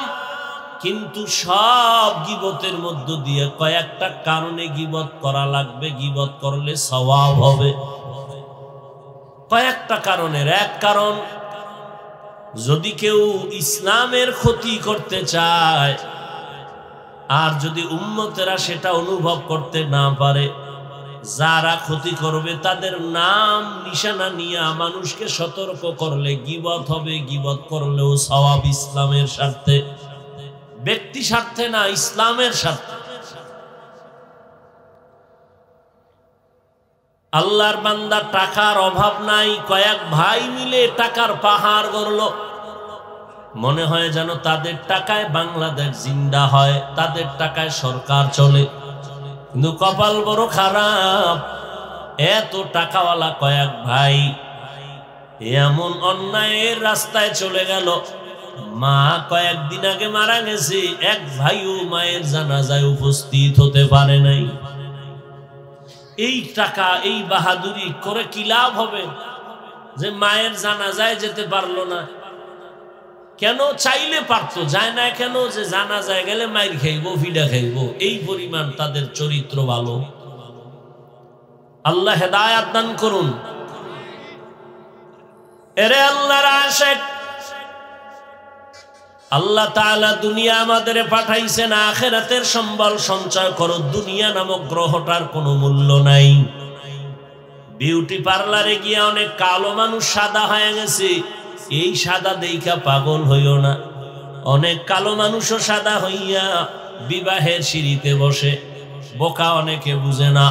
কিন্তু সব গীবতের মধ্য দিয়ে কয়েকটা কারণে গীবত করা লাগবে, গীবত করলে সওয়াব হবে। কয়েকটা কারণের এক কারণ, যদি কেউ ইসলামের ক্ষতি করতে চায় আর যদি উম্মতেরা সেটা অনুভব করতে না পারে, যারা ক্ষতি করবে তাদের নাম নিশানা নিয়ে মানুষকে সতর্ক করলে গীবত হবে। গীবত করলেও সওয়াব, ইসলামের স্বার্থে, ব্যক্তি স্বার্থে না, ইসলামের স্বার্থে। আল্লাহর বান্দা টাকার অভাব নাই, কয়েক ভাই মিলে টাকার পাহাড় গড়ল। মনে হয় যেন তাদের টাকায় বাংলাদেশ জিন্দা হয়, তাদের টাকায় সরকার চলে। কিন্তু কপাল বড় খারাপ, এত টাকাওয়ালা কয়েক ভাই এমন অন্যায়ের রাস্তায় চলে গেল। মা কয়েকদিন আগে মারা গেছে, এক ভাইও মায়ের জানাজায় উপস্থিত হতে পারে নাই। এই টাকা, এই বাহাদুরি করে কি লাভ হবে যে মায়ের জানাজায় যেতে পারলো না? কেন? চাইলে পারতো, যায় না কেন? যে জানাজায় গেলে মাইর খাইবো, ফিডা খাইবো। এই পরিমাণ তাদের চরিত্র ভালো। আল্লাহ হেদায়েত দান করুন। এরে আল্লাহর আশিক, আল্লাহ তাআলা দুনিয়া আমাদের পাঠাইছেন আখিরাতের সম্বল সঞ্চয় করো। দুনিয়া নামক গ্রহটার কোনো মূল্য নাই। বিউটি পার্লারে গিয়ে অনেক কালো মানুষ সাদা হয়ে গেছে, এই সাদা দেইখা পাগল হইও না। অনেক কালো মানুষও সাদা হইয়া বিবাহের সিঁড়িতে বসে। বোকা অনেকে বুঝে না,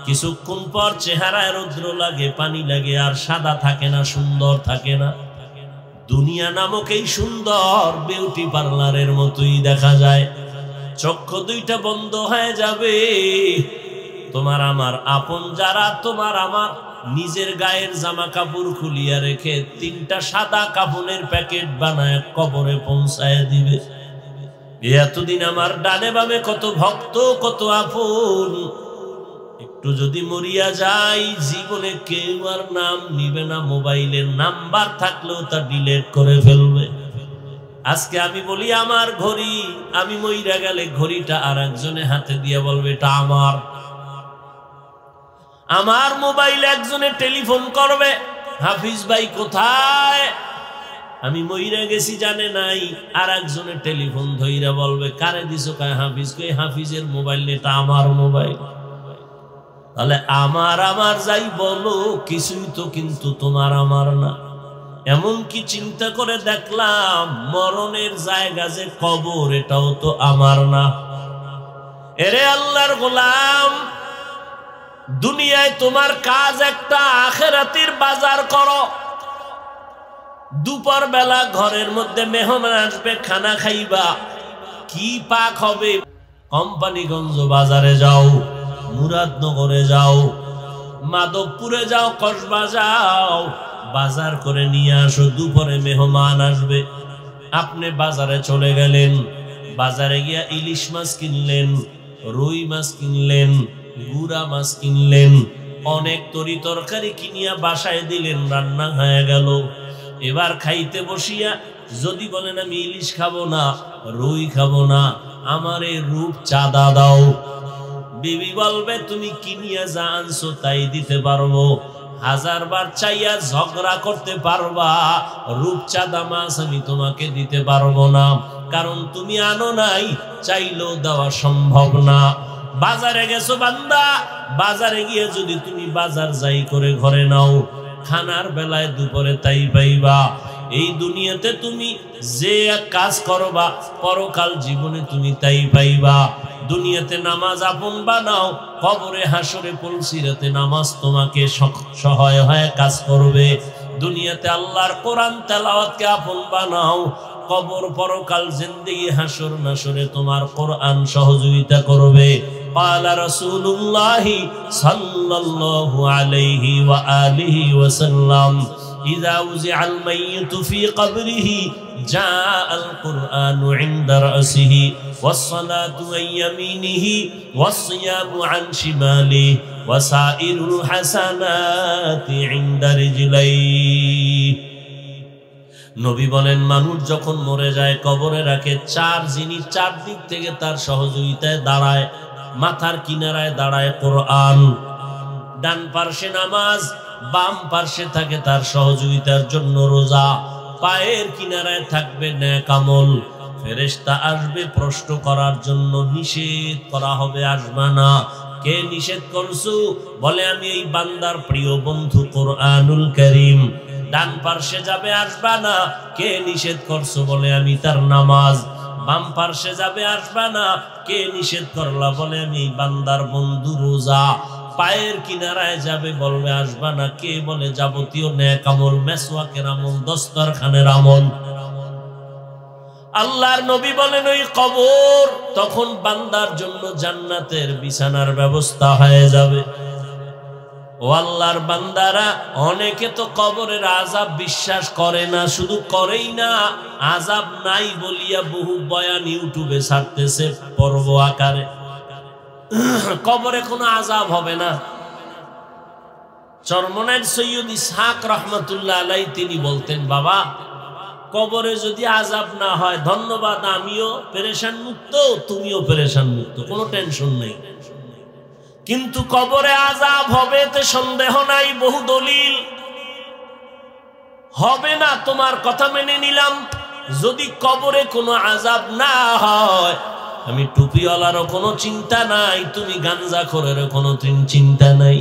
কিছুক্ষণ পর চেহারায় রৌদ্র লাগে, পানি লাগে, আর সাদা থাকে না, সুন্দর থাকে না। দুনিয়া নামক এই সুন্দর বিউটি পার্লারের মতোই দেখা যায়। চক্ষু দুইটা বন্ধ হয়ে যাবে। তোমার আমার আপন যারা, তোমার আমার নিজের গায়ের জামা কাপড় খুলিয়া রেখে তিনটা সাদা কাপড়ের প্যাকেট বানায় কবরে পৌঁছায় দিবে। এতদিন আমার ডানে বামে কত ভক্ত, কত আপন, একটু যদি মরিয়া যাই জীবনে কেউ আর নাম নিবে না। মোবাইলের নাম্বার থাকলেও তা ডিলিট করে ফেলবে। আজকে আমি বলি আমার ঘড়ি, আমি মইরা গেলে ঘড়িটা আর একজনে হাতে দিয়ে বলবে এটা আমার। আমার মোবাইল একজনে টেলিফোন করবে, হাফিজ ভাই কোথায়? আমি মইরা গেছি জানে নাই, আর একজনে টেলিফোন ধইরা বলবে কারে দিছো? কায় হাফিজ। কই হাফিজের মোবাইল, এটা আমার মোবাইল। তাহলে আমার আমার যাই বলো, কিছুই তো কিন্তু তোমার আমার না। এমনকি চিন্তা করে দেখলাম মরণের জায়গা যে কবর, এটাও তো আমার না। এরে আল্লাহর গোলাম, দুনিয়ায় তোমার কাজ একটা, আখিরাতের বাজার করো। দুপুর বেলা ঘরের মধ্যে মেহমান আসবে, খানা খাইবা, কি পাক হবে? কোম্পানিগঞ্জ বাজারে যাও, মুরাদনগরে যাও, মাধবপুরে যাও, কসবা যাও, বাজার করে নিয়ে আসো। দুপুরে মেহমান আসবে, আপনি বাজারে চলে গেলেন, বাজারে গিয়া ইলিশ মাছ কিনলেন, রুই মাছ কিনলেন, গুড়া মাছ কিনলেন, অনেক তরি তরকারি কিনিয়া বাসায় দিলেন, রান্না হয়ে গেল। এবার খাইতে বসিয়া যদি বলেন আমি ইলিশ খাবো না, রুই খাবো না, আমার এই রূপ চাঁদা দাও, বিবি বলবে তুমি কিনিয়া যা আনছো তাই দিতে পারবো। 1000 বার চাইয়া ঝগড়া করতে পারবা, রূপচাঁদা মাছ আমি তোমাকে দিতে পারবো না, কারণ তুমি আনো নাই, চাইলেও দেওয়া সম্ভব না। বাজারে গেছো বান্দা, বাজারে গিয়ে যদি তুমি বাজার যাই করে ঘরে নাও, খানার বেলায় দুপুরে তাই পাইবা। এই দুনিয়াতে তুমি যে কাজ করবা, পরকাল জীবনে তুমি তাই পাইবা। দুনিয়াতে নামাজ আপন বানাও, কবরে হাসরে পুলসিরাতে নামাজ তোমাকে সহায় হয়ে কাজ করবে। দুনিয়াতে আল্লাহর কোরআন তেলাওয়াতকে আপন বানাও, কবর পরকাল জিন্দেগি হাসর নাসরে তোমার কোরআন সহযোগিতা করবে। ক্বালা রাসূলুল্লাহি সাল্লাল্লাহু আলাইহি ওয়া আলিহি ওয়াসাল্লাম, ইযা উযিআল মাইয়িতু ফি কবরিহি জাআল কুরআনু ইনদা রাসিহি ওয়াস-সালাতু আন ইয়ামিনিহি ওয়াস-সিয়ামু আন শিমালিহি ওয়াসাইরুল হাসানাতি ইনদা রিজলাইহি। নবী বলেন, মানুষ যখন মরে যায় কবরে রাখে 4 জিনিস 4 দিক থেকে তার সহযোগিতায় দাঁড়ায়। মাথার কিনারায় দাঁড়ায় কোরআন, ডান পার্শ্বে নামাজ, বাম পার্শ্বে থাকে তার সহযোগিতার জন্য রোজা, পায়ের কিনারায় থাকবে নেক আমল। ফেরেশতা আসবে প্রশ্ন করার জন্য, নিষেধ করা হবে আসবে না। কে নিষেধ করছো? বলে আমি এই বান্দার প্রিয় বন্ধু কোরআনুল কারীম। ডান পার্শ্বে যাবে, আসবা না। কে নিষেধ করছো? বলে আমি তার নামাজ। বাম পার্শ্বে যাবে, আসবা না। কে নিষেধ করলা? বলে আমি বান্দার বন্ধু রোজা। পায়ের কিনারায় যাবে, বলবে আসবা না। কে? বলে যাবতীয় নেক আমল, মেসওয়াকের আমল, দস্তরখানের আমল। আল্লাহর নবী বলেন ওই কবর তখন বান্দার জন্য জান্নাতের বিছানার ব্যবস্থা হয়ে যাবে। ও আল্লাহর বান্দারা, অনেকে তো কবরের আযাব বিশ্বাস করে না, শুধু করেই না, আযাব নাই বলিয়া বহু বয়ান ইউটিউবে ছাড়তেছে পর্ব আকারে। কবরে কোনো আযাব হবে না। চরমনাইর সৈয়দ ইসহাক রহমাতুল্লাহ আলাইহি তিনি বলতেন, বাবা কবরে যদি আযাব না হয়, ধন্যবাদ, আমিও পেরেশান মুক্ত, তুমিও পেরেশান মুক্ত, কোনো টেনশন নেই। কিন্তু কবরে আযাব হবে এতে সন্দেহ নাই, বহু দলিল। হবে না তোমার কথা মেনে নিলাম। যদি কবরে কোনো আযাব না হয়, আমি টুপিওয়ালারও কোনো চিন্তা নাই, তুমি গাঞ্জাখোরেরও কোনো চিন্তা নাই।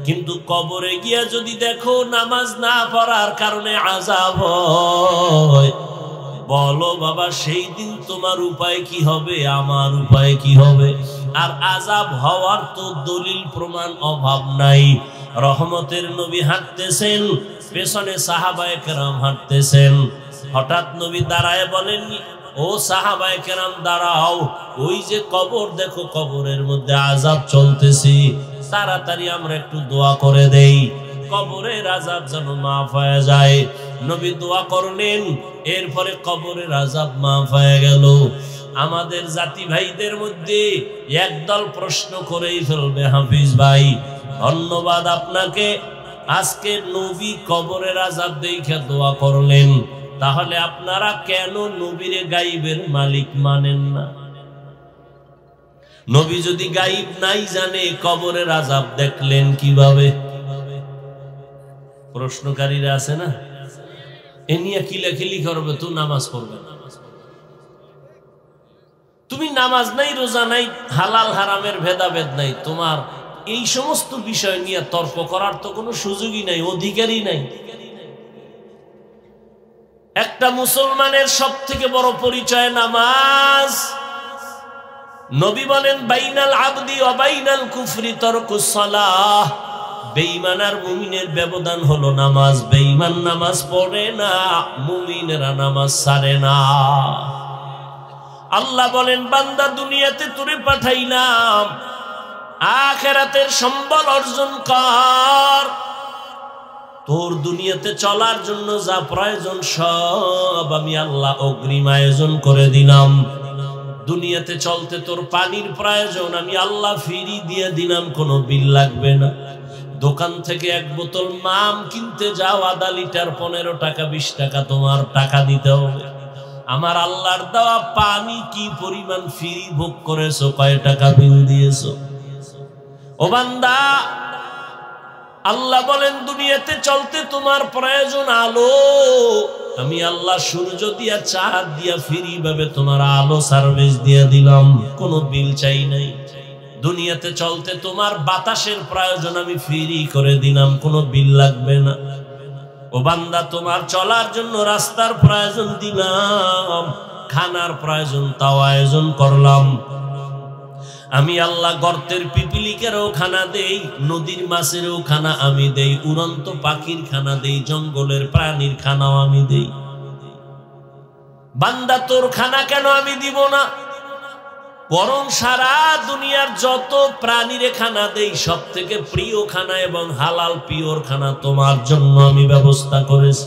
কিন্তু কবরে গিয়া যদি দেখো নামাজ না পড়ার কারণে আযাব হয়, বলো বাবা সেই দিন তোমার উপায় কি হবে, আমার উপায় কি হবে? আর আযাব হওয়ার তো দলিল প্রমাণ অভাব নাই। রহমতের নবী হাঁটতেছেন, পেছনে সাহাবায়ে কেরাম হাঁটতেছেন। হঠাৎ নবী দাঁড়ায় বলেন, ও সাহাবায়ে কেরাম দাঁড়াও, ওই যে কবর দেখো, কবরের মধ্যে আযাব চলতেছে, তাড়াতাড়ি আমরা একটু দোয়া করে দেই, কবরের আযাব যেন মাফ হয়ে যায়। নবী দোয়া করলেন, এরপরে কবরের আযাব মাফ হয়ে গেল। আমাদের জাতি ভাইদের মধ্যে একদল প্রশ্ন করেই ফেলবে, হাফিজ ভাই ধন্যবাদ আপনাকে, আজকে নবী কবরের আযাব দেখে দোয়া করলেন, তাহলে আপনারা কেন নবীরে গাইবের মালিক মানেন না? নবী যদি গাইব নাই জানে, কবরের আযাব দেখলেন কিভাবে? প্রশ্নকারীরা আছে না, এ নিয়ে কিলাকিলি করবে, তো নামাজ পড়বে না। তুমি নামাজ নাই, রোজা নাই, হালাল হারামের ভেদাভেদ নাই, তোমার এই সমস্ত বিষয় নিয়ে তর্ক করার তো কোনো সুযোগই নাই, অধিকারই নাই। একটা মুসলমানের সবথেকে বড় পরিচয় নামাজ। নবী বলেন বাইনাল আবদি ওয়া বাইনাল কুফরি তারকুস সালাহ। বেঈমান আর মুমিনের ব্যবধান হলো নামাজ। বেঈমান নামাজ পড়ে না, মুমিনেরা নামাজ ছাড়ে না। আল্লাহ বলেন বান্দা দুনিয়াতে তোরে পাঠাইলাম, আখিরাতের সম্বল অর্জন কর। তোর দুনিয়াতে চলার জন্য যা প্রয়োজন সব আমি আল্লাহ অগ্রিম আয়োজন করে দিলাম। দুনিয়াতে চলতে তোর পানির প্রয়োজন আমি আল্লাহ ফ্রি দিয়ে দিলাম, কোনো বিল লাগবে না। দোকান থেকে এক বোতল মাম কিনতে যাও, আধা লিটার 15 টাকা 20 টাকা তোমার টাকা দিতে হবে। আমার আল্লাহর দেওয়া পানি কি পরিমাণ ফ্রি ভোগ করেছো, কয় টাকা বিল দিয়েছো? ও বান্দা, আল্লাহ বলেন দুনিয়াতে চলতে তোমার প্রয়োজন আলো, আমি আল্লাহ সূর্য দিয়া চাঁদ দিয়া ফ্রি ভাবে তোমার আলো সার্ভিস দিয়ে দিলাম, কোনো বিল চাই নাই। দুনিয়াতে চলতে তোমার বাতাসের প্রয়োজন আমি ফ্রি করে দিলাম, কোনো বিল লাগবে না। ও বান্দা, তোমার চলার জন্য রাস্তার প্রয়োজন দিলাম, খানার প্রয়োজন তাও আয়োজন করলাম। আমি আল্লাহ গর্তের পিপিলিকেরও খানা দেই, নদীর মাছেরও খানা আমি দেই, উড়ন্ত পাখির খানা দেই, জঙ্গলের প্রাণীর খানাও আমি দেই। বান্দা, তোর খানা কেন আমি দিব না? বরং সারা দুনিয়ার যত প্রাণীর খানা দেই, সব থেকে প্রিয় খানা এবং হালাল পিওর খানা তোমার জন্য আমি ব্যবস্থা করেছি।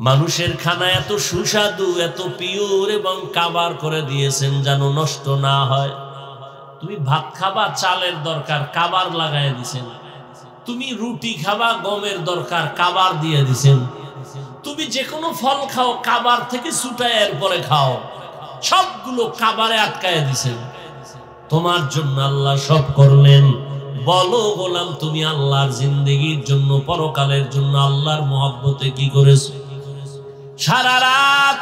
মানুষের খানা এত সুস্বাদু, এত পিওর এবং কাবার করে দিয়েছেন যেন নষ্ট না হয়। তুমি ভাত খাবা, চালের দরকার, কাবার লাগাই দিছেন। তুমি রুটি খাবা, গমের দরকার, কাবার দিয়ে দিছেন। তুমি যে কোনো ফল খাও, কাবার থেকে ছুটায় এরপরে খাও, সবগুলো কাবারে আটকায় দিছেন। তোমার জন্য আল্লাহ সব করলেন। বলো গোলাম, তুমি আল্লাহর জিন্দেগির জন্য, পরকালের জন্য আল্লাহর মহব্বতে কি করেছো? সারা রাত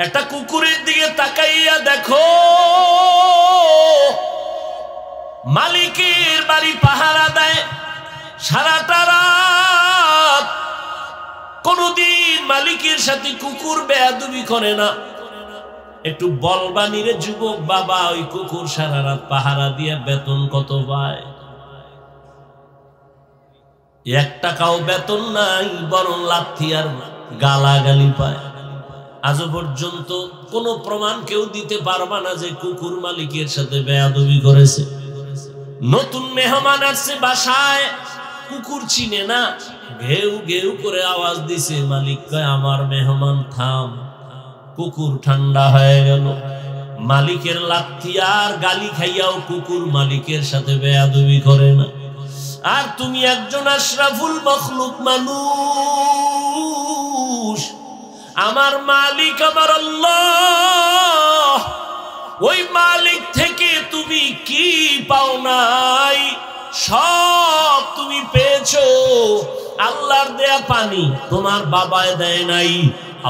একটা কুকুরের দিকে তাকাইয়া দেখো, মালিকের বাড়ি পাহারা দেয় সারাটা রাত, কোনদিন মালিকের সাথে কুকুর বেয়াদবি করে না। একটু বলবানি রে যুবক বাবা, ওই কুকুর সারা রাত পাহারা দিয়ে বেতন কত পায়? 1 টাকাও বেতন নাই, বরং লাথি আর গালাগালি পায়। আজও পর্যন্ত কোনো প্রমাণ কেউ দিতে পারবা না যে কুকুর মালিকের সাথে বেয়াদবি করেছে। নতুন মেহমান আসছে বাসায়, কুকুর চিনে না, ঘেউ ঘেউ করে আওয়াজ দিছে, মালিক কয় আমার মেহমান থাম। কুকুর ঠান্ডা হয়ে গেল। মালিকের লাথি আর গালি খাইয়াও কুকুর মালিকের সাথে বেয়াদবি করে না। আর তুমি একজন আশরাফুল মখলুক মানুষ, আমার মালিক আমার আল্লাহ, ওই মালিক থেকে তুমি কি পাও নাই? সব তুমি পেয়েছো। আল্লাহর দেয়া পানি তোমার বাবায় দেয় নাই,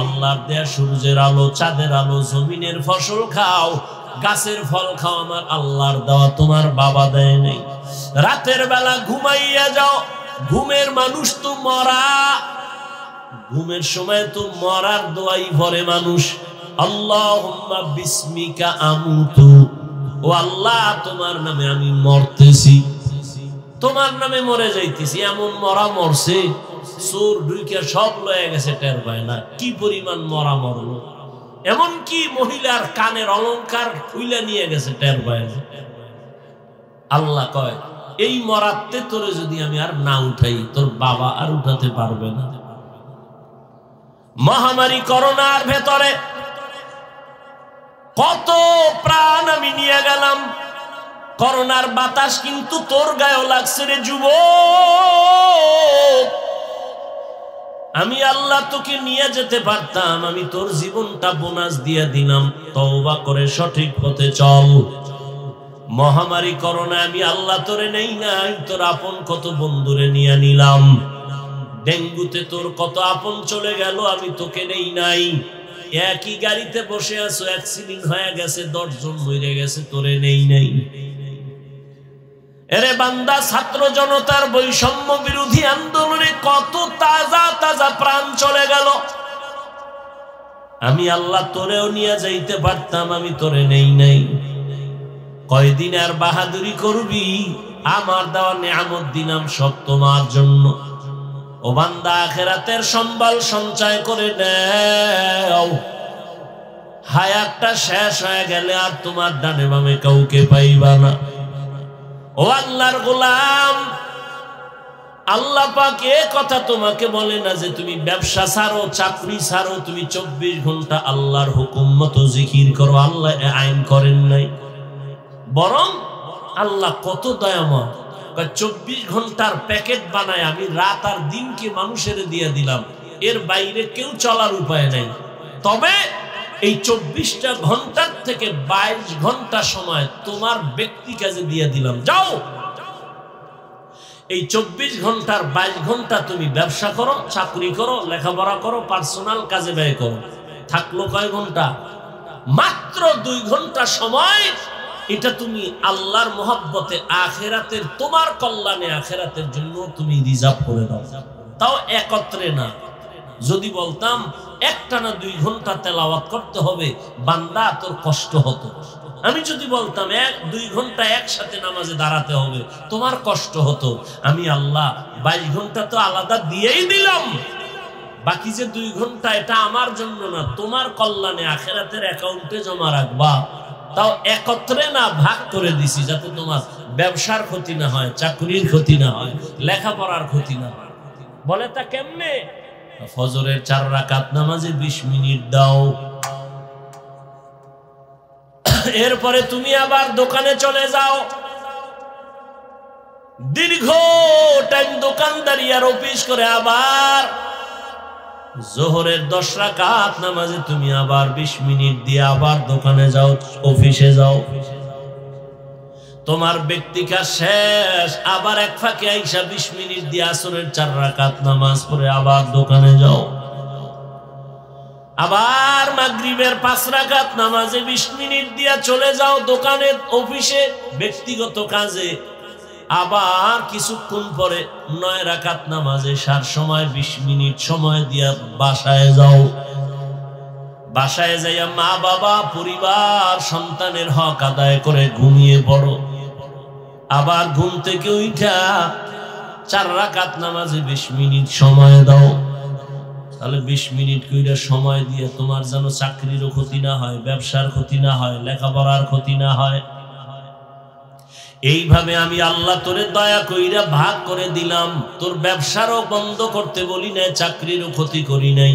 আল্লাহর দেয়া সূর্যের আলো, চাঁদের আলো, জমিনের ফসল খাও, গাছের ফল খাও, আমার আল্লাহর দেওয়া তোমার বাবা দেয় নাই। রাতের বেলা ঘুমাইয়া যাও, ঘুমের মানুষ তো মরা, ঘুমের সময় তো মরার দোয়াই ভরে মানুষ। আল্লাহুম্মা বিসমিকা আমুতু, ও আল্লাহ তোমার নামে আমি মরতেছি, তোমার নামে মরে যাইতেছি। এমন মরা মরছে, চোর ঢুইকা সব লয়ে গেছে, টের পায় না কি পরিমাণ মরা মরলো। এমন কি মহিলার কানের অলংকার খুইলা নিয়ে গেছে, টের পায় না। আল্লাহ কয় এই মরাতে তোরে যদি আমি আর না উঠাই, তোর বাবা আর উঠাতে পারবে না। মহামারী করোনার ভেতরে কত প্রাণ আমি নিয়ে গেলাম, করোনার বাতাস কিন্তু তোর গায়েও লাগছে রে যুবক। আমি আল্লাহ তোকে নিয়ে যেতে পারতাম, আমি তোর জীবনটা বোনাস দিয়ে দিলাম। তওবা করে সঠিক পথে চল। মহামারী করোনা আমি আল্লাহ তোরে নেই নাই, তোর আপন কত বন্ধুরে নিয়ে নিলাম। ডেঙ্গুতে তোর কত আপন চলে গেল, আমি তোকে নেই নাই। একই গাড়িতে বসে আছো, অ্যাক্সিডেন্ট হয়ে গেছে, 10 জন মরে গেছে, তোরে নেই নাই। এরে বান্দা, ছাত্র জনতার বৈষম্য বিরোধী আন্দোলনে কত তাজা তাজা প্রাণ চলে গেল। আমি আল্লাহ তোরেও নিয়ে যাইতে পারতাম, আমি তোরে নেই নাই। কয়দিন আর বাহাদুরি করবি? আমার দেওয়া নিয়ামত দিলাম সব তোমার জন্য। ও বান্দা, আখিরাতের সম্বল সঞ্চয় করে নাও। হায়াতটা শেষ হয়ে গেলে আর তোমার ডানে বামে কাউকে পাইবা না। ও আল্লাহর গোলাম, আল্লাহ পাক এ কথা তোমাকে বলে না যে তুমি ব্যবসা ছাড়ো, চাকরি ছাড়ো, তুমি 24 ঘন্টা আল্লাহর হুকুম মতো জিকির করো। আল্লাহ আইন করেন নাই, বরং আল্লাহ কত দয়াময়। 24 ঘন্টার প্যাকেট বানায় আমি রাত আর দিনকে মানুষের দিয়ে দিলাম, এর বাইরে কেউ চলার উপায় নাই। তবে এই 24টা ঘন্টার থেকে 22 ঘন্টা সময় তোমার ব্যক্তি কাজে দিয়ে দিলাম, যাও এই 24 ঘন্টার 22 ঘন্টা তুমি ব্যবসা করো, চাকরি করো, লেখাপড়া করো, পার্সোনাল কাজে ব্যয় করো। থাকলো কয় ঘন্টা? মাত্র 2 ঘন্টা সময়। এটা তুমি আল্লাহর মহব্বতে আখিরাতের, তোমার কল্যাণে আখিরাতের জন্য তুমি রিজার্ভ করে দাও। তাও একত্রে না। যদি বলতাম একটানা 2 ঘন্টা তেলাওয়াত করতে হবে, বান্দা তোর কষ্ট হতো। আমি যদি বলতাম 1-2 ঘন্টা একসাথে নামাজে দাঁড়াতে হবে, তোমার কষ্ট হতো। আমি আল্লাহ 22 ঘন্টা তো আলাদা দিয়েই দিলাম, বাকি যে 2 ঘন্টা এটা আমার জন্য না, তোমার কল্যাণে আখিরাতের অ্যাকাউন্টে জমা রাখবা। তাও একত্রে না, ভাগ করে দিছি, যাতে তোমার ব্যবসার ক্ষতি না হয়, চাকরির ক্ষতি না হয়, লেখাপড়ার ক্ষতি না হয়। বলে তা কেমনে? ফজরের 4 রাকাত নামাজে 20 মিনিট দাও। এরপরে তুমি আবার দোকানে চলে যাও, দীর্ঘ টাইম দোকানদারি আর অফিস করে আবার জোহরের 10 রাকাত নামাজে তুমি আবার 20 মিনিট দিয়ে আবার দোকানে যাও, অফিসে যাও। তোমার ব্যক্তিকা শেষ, আবার এক ফাঁকে আইসা 20 মিনিট দিয়ে আসরের 4 রাকাত নামাজ পড়ে আবার দোকানে যাও। আবার মাগরিবের 5 রাকাত নামাজে 20 মিনিট দিয়া চলে যাও দোকানে, অফিসে, ব্যক্তিগত কাজে। আবার কিছুক্ষণ পরে 9 রাকাত নামাজে সার সময় 20 মিনিট সময় দিয়া বাসায় যাও। বাসায় যাইয়া মা বাবা, পরিবার, সন্তানের হক আদায় করে ঘুমিয়ে পড়ো। আবার ঘুম থেকে উঠা 4 রাকাত নামাজে 20 মিনিট সময় দাও। তাহলে 20 মিনিট কইরা সময় দিয়ে তোমার যেন চাকরিরও ক্ষতি না হয়, ব্যবসার ক্ষতি না হয়, লেখাপড়ার ক্ষতি না হয়। এইভাবে আমি আল্লাহ তোরে দয়া কইরা ভাগ করে দিলাম। তোর ব্যবসারও বন্ধ করতে বলি নাই, চাকরিরও ক্ষতি করি নাই।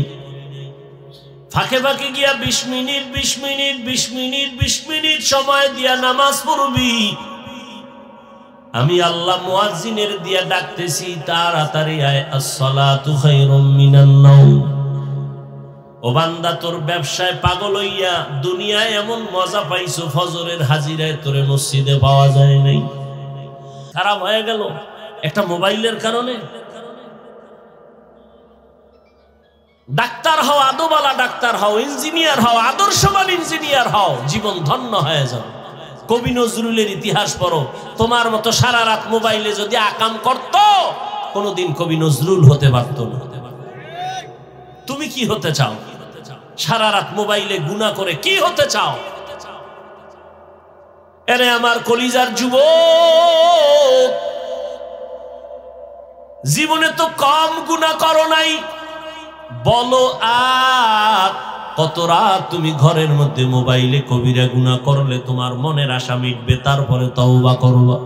ফাঁকে ফাঁকে গিয়া 20 মিনিট 20 মিনিট 20 মিনিট 20 মিনিট সময় দিয়া নামাজ পড়বি। আমি আল্লাহ মুয়াজ্জিনের দিয়া ডাকতেছি, তাড়াতাড়ি আয়, আসসালাতু খায়রুম মিনান নাওম। ও বান্দা, তোর ব্যবসায় পাগল হইয়া দুনিয়ায় এমন মজা পাইছো, ফজরের হাজিরায় তোরে মসজিদে পাওয়া যায় নাই। খারাপ হয়ে গেল একটা মোবাইলের কারণে। ডাক্তার হও, আদোবালা ডাক্তার হও, ইঞ্জিনিয়ার হও, আদর্শবান ইঞ্জিনিয়ার হও, জীবন ধন্য হয়ে যাবে। কবি নজরুলের ইতিহাস পড়ো। তোমার মতো সারা রাত মোবাইলে যদি আকাম করত, কোনদিন কবি নজরুল হতে পারত না। তুমি কি হতে চাও? সারা রাত মোবাইলে গুনাহ করে কি হতে চাও? এরে আমার কলিজার যুবক, জীবনে তো কম গুনাহ করো নাই, বলো আর কত রাত তুমি ঘরের মধ্যে মোবাইলে কবিরা গুনাহ করলে তোমার মনের আশা মিটবে, তারপরে তওবা করবা।